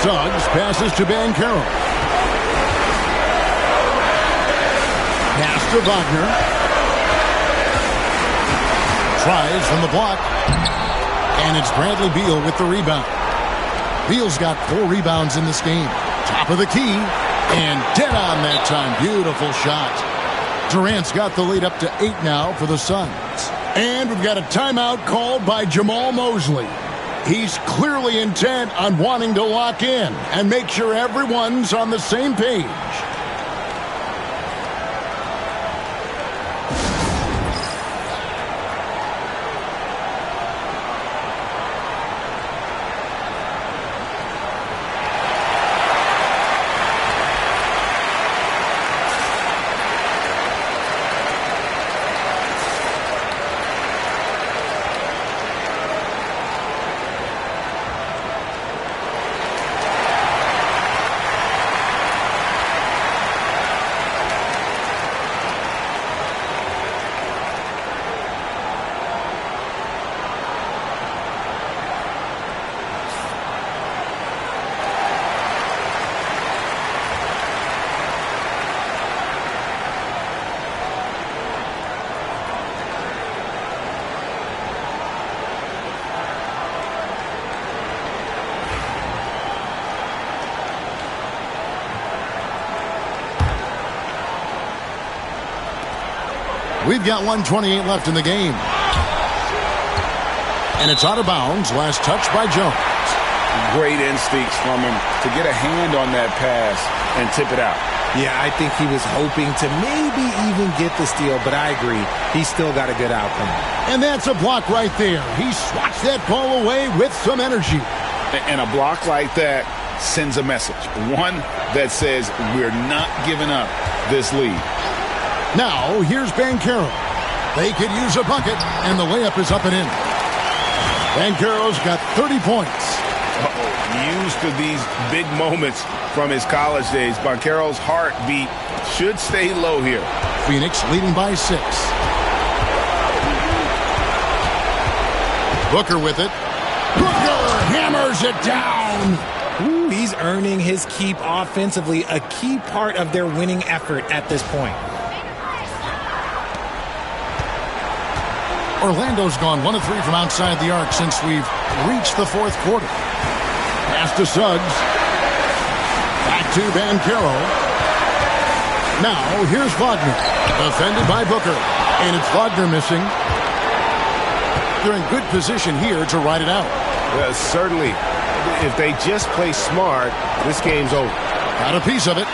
S1: Suggs passes to Banchero. Pass to Wagner. Tries from the block. And it's Bradley Beal with the rebound. Beal's got 4 rebounds in this game. Top of the key. And dead on that time. Beautiful shot. Durant's got the lead up to 8 now for the Suns. And we've got a timeout called by Jamal Mosley. He's clearly intent on wanting to lock in and make sure everyone's on the same page. We've got 1:28 left in the game. And it's out of bounds. Last touch by Jones.
S2: Great instincts from him to get a hand on that pass and tip it out.
S3: Yeah, I think he was hoping to maybe even get the steal, but I agree. He's still got a good outcome.
S1: And that's a block right there. He swats that ball away with some energy.
S2: And a block like that sends a message. One that says we're not giving up this lead.
S1: Now, here's Banchero. They could use a bucket, and the layup is up and in. Banchero's got 30 points.
S6: Used to these big moments from his college days. Banchero's heartbeat should stay low here.
S1: Phoenix leading by 6. Booker with it. Booker hammers it down.
S3: Ooh, he's earning his keep offensively, a key part of their winning effort at this point.
S1: Orlando's gone 1 of 3 from outside the arc since we've reached the fourth quarter. Pass to Suggs. Back to Banchero. Now, here's Wagner. Defended by Booker. And it's Wagner missing. They're in good position here to ride it out.
S6: Certainly. If they just play smart, this game's over.
S1: Got a piece of it.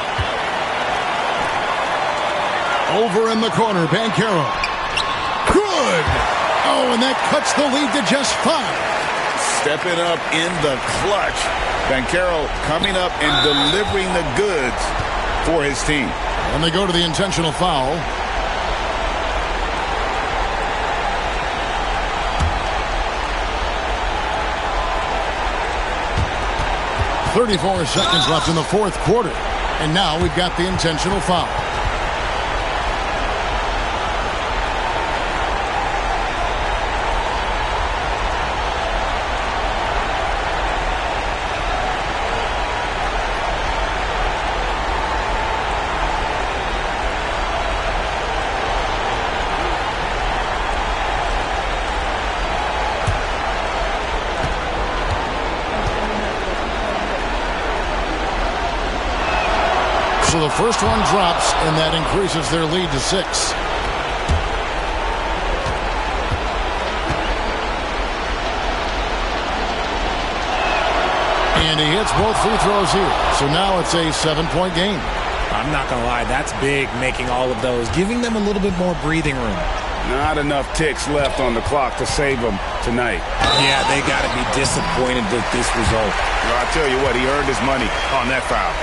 S1: Over in the corner, Banchero. Good! Oh, and that cuts the lead to just 5.
S2: Stepping up in the clutch. Banchero coming up and delivering the goods for his team.
S1: And they go to the intentional foul. 34 seconds left in the fourth quarter. And now we've got the intentional foul. So the first one drops, and that increases their lead to 6. And he hits both free throws here. So now it's a 7-point game.
S3: I'm not going to lie, that's big, making all of those, giving them a little bit more breathing room.
S4: Not enough ticks left on the clock to save them tonight.
S3: Yeah, they got to be disappointed with this result.
S4: Well, I tell you what, he earned his money on that foul.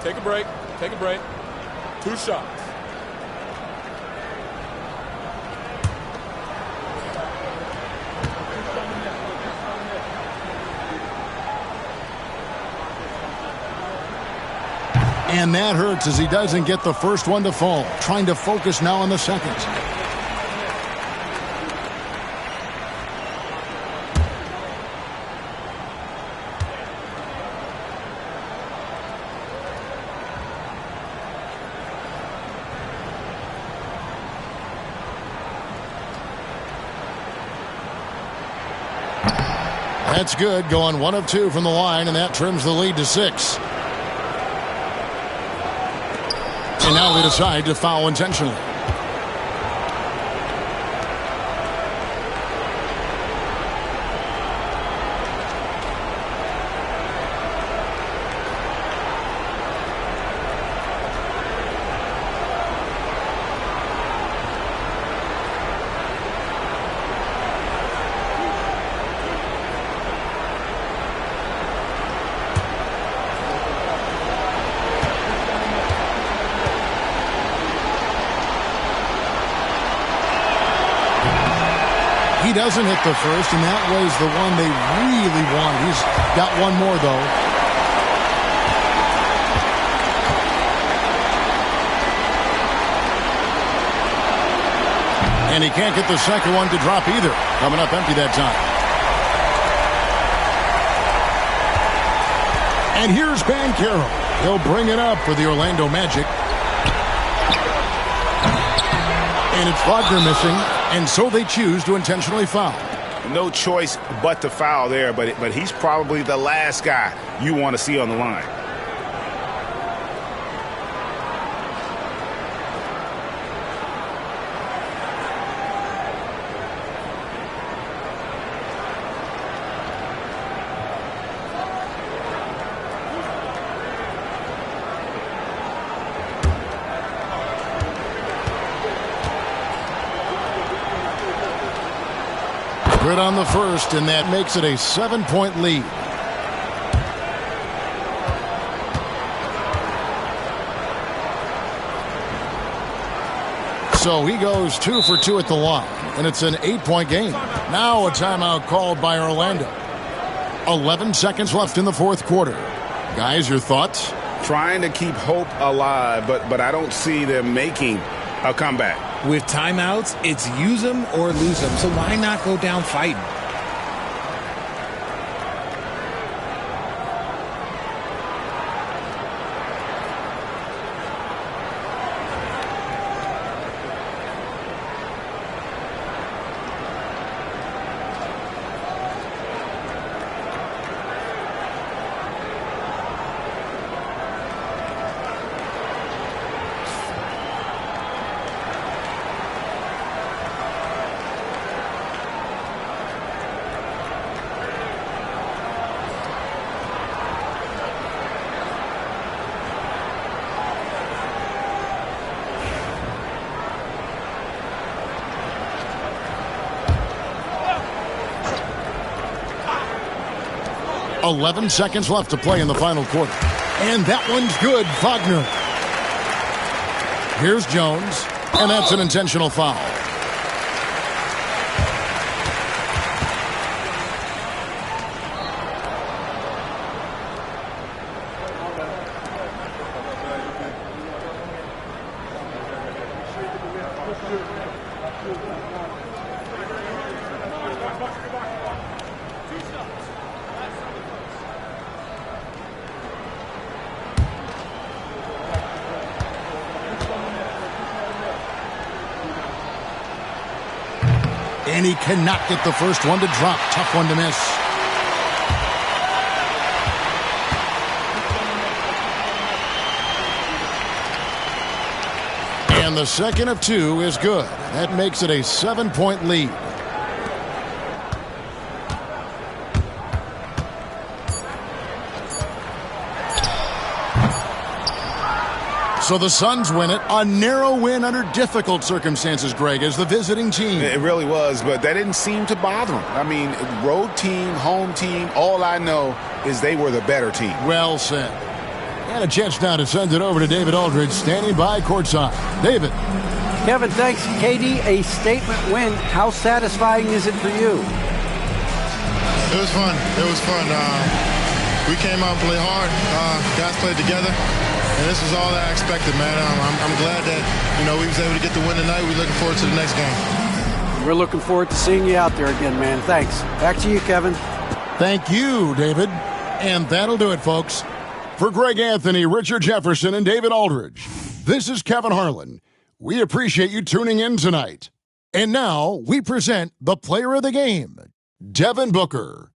S8: Take a break. Take a break. 2 shots.
S1: And that hurts as he doesn't get the first one to fall. Trying to focus now on the second. That's good, going 1 of 2 from the line, and that trims the lead to 6. And now they decide to foul intentionally. He doesn't hit the first, and that was the one they really want. He's got one more, though. And he can't get the second one to drop either. Coming up empty that time. And here's Banchero. He'll bring it up for the Orlando Magic. And it's Wagner missing. And so they choose to intentionally foul.
S4: No choice but to foul there, but he's probably the last guy you want to see on the line.
S1: Good on the first, and that makes it a 7-point lead. So he goes 2 for 2 at the line, and it's an 8-point game. Now a timeout called by Orlando. 11 seconds left in the fourth quarter. Guys, your thoughts?
S4: Trying to keep hope alive, but I don't see them making a comeback.
S3: With timeouts, it's use them or lose them. So why not go down fighting?
S1: 11 seconds left to play in the final quarter. And that one's good, Wagner. Here's Jones, and that's an intentional foul. And he cannot get the first one to drop. Tough one to miss. And the second of two is good. That makes it a 7-point lead. So the Suns win it. A narrow win under difficult circumstances, Greg, as the visiting team.
S4: It really was, but that didn't seem to bother them. I mean, road team, home team, all I know is they were the better team.
S1: Well said. And a chance now to send it over to David Aldridge, standing by courtside. David.
S5: Kevin, thanks. KD, a statement win. How satisfying is it for you?
S13: It was fun. It was fun. We came out and played hard. Guys played together. And this was all that I expected, man. I'm glad that, we was able to get the win tonight. We're looking forward to the next game.
S5: We're looking forward to seeing you out there again, man. Thanks. Back to you, Kevin.
S1: Thank you, David. And that'll do it, folks. For Greg Anthony, Richard Jefferson, and David Aldridge, this is Kevin Harlan. We appreciate you tuning in tonight. And now we present the player of the game, Devin Booker.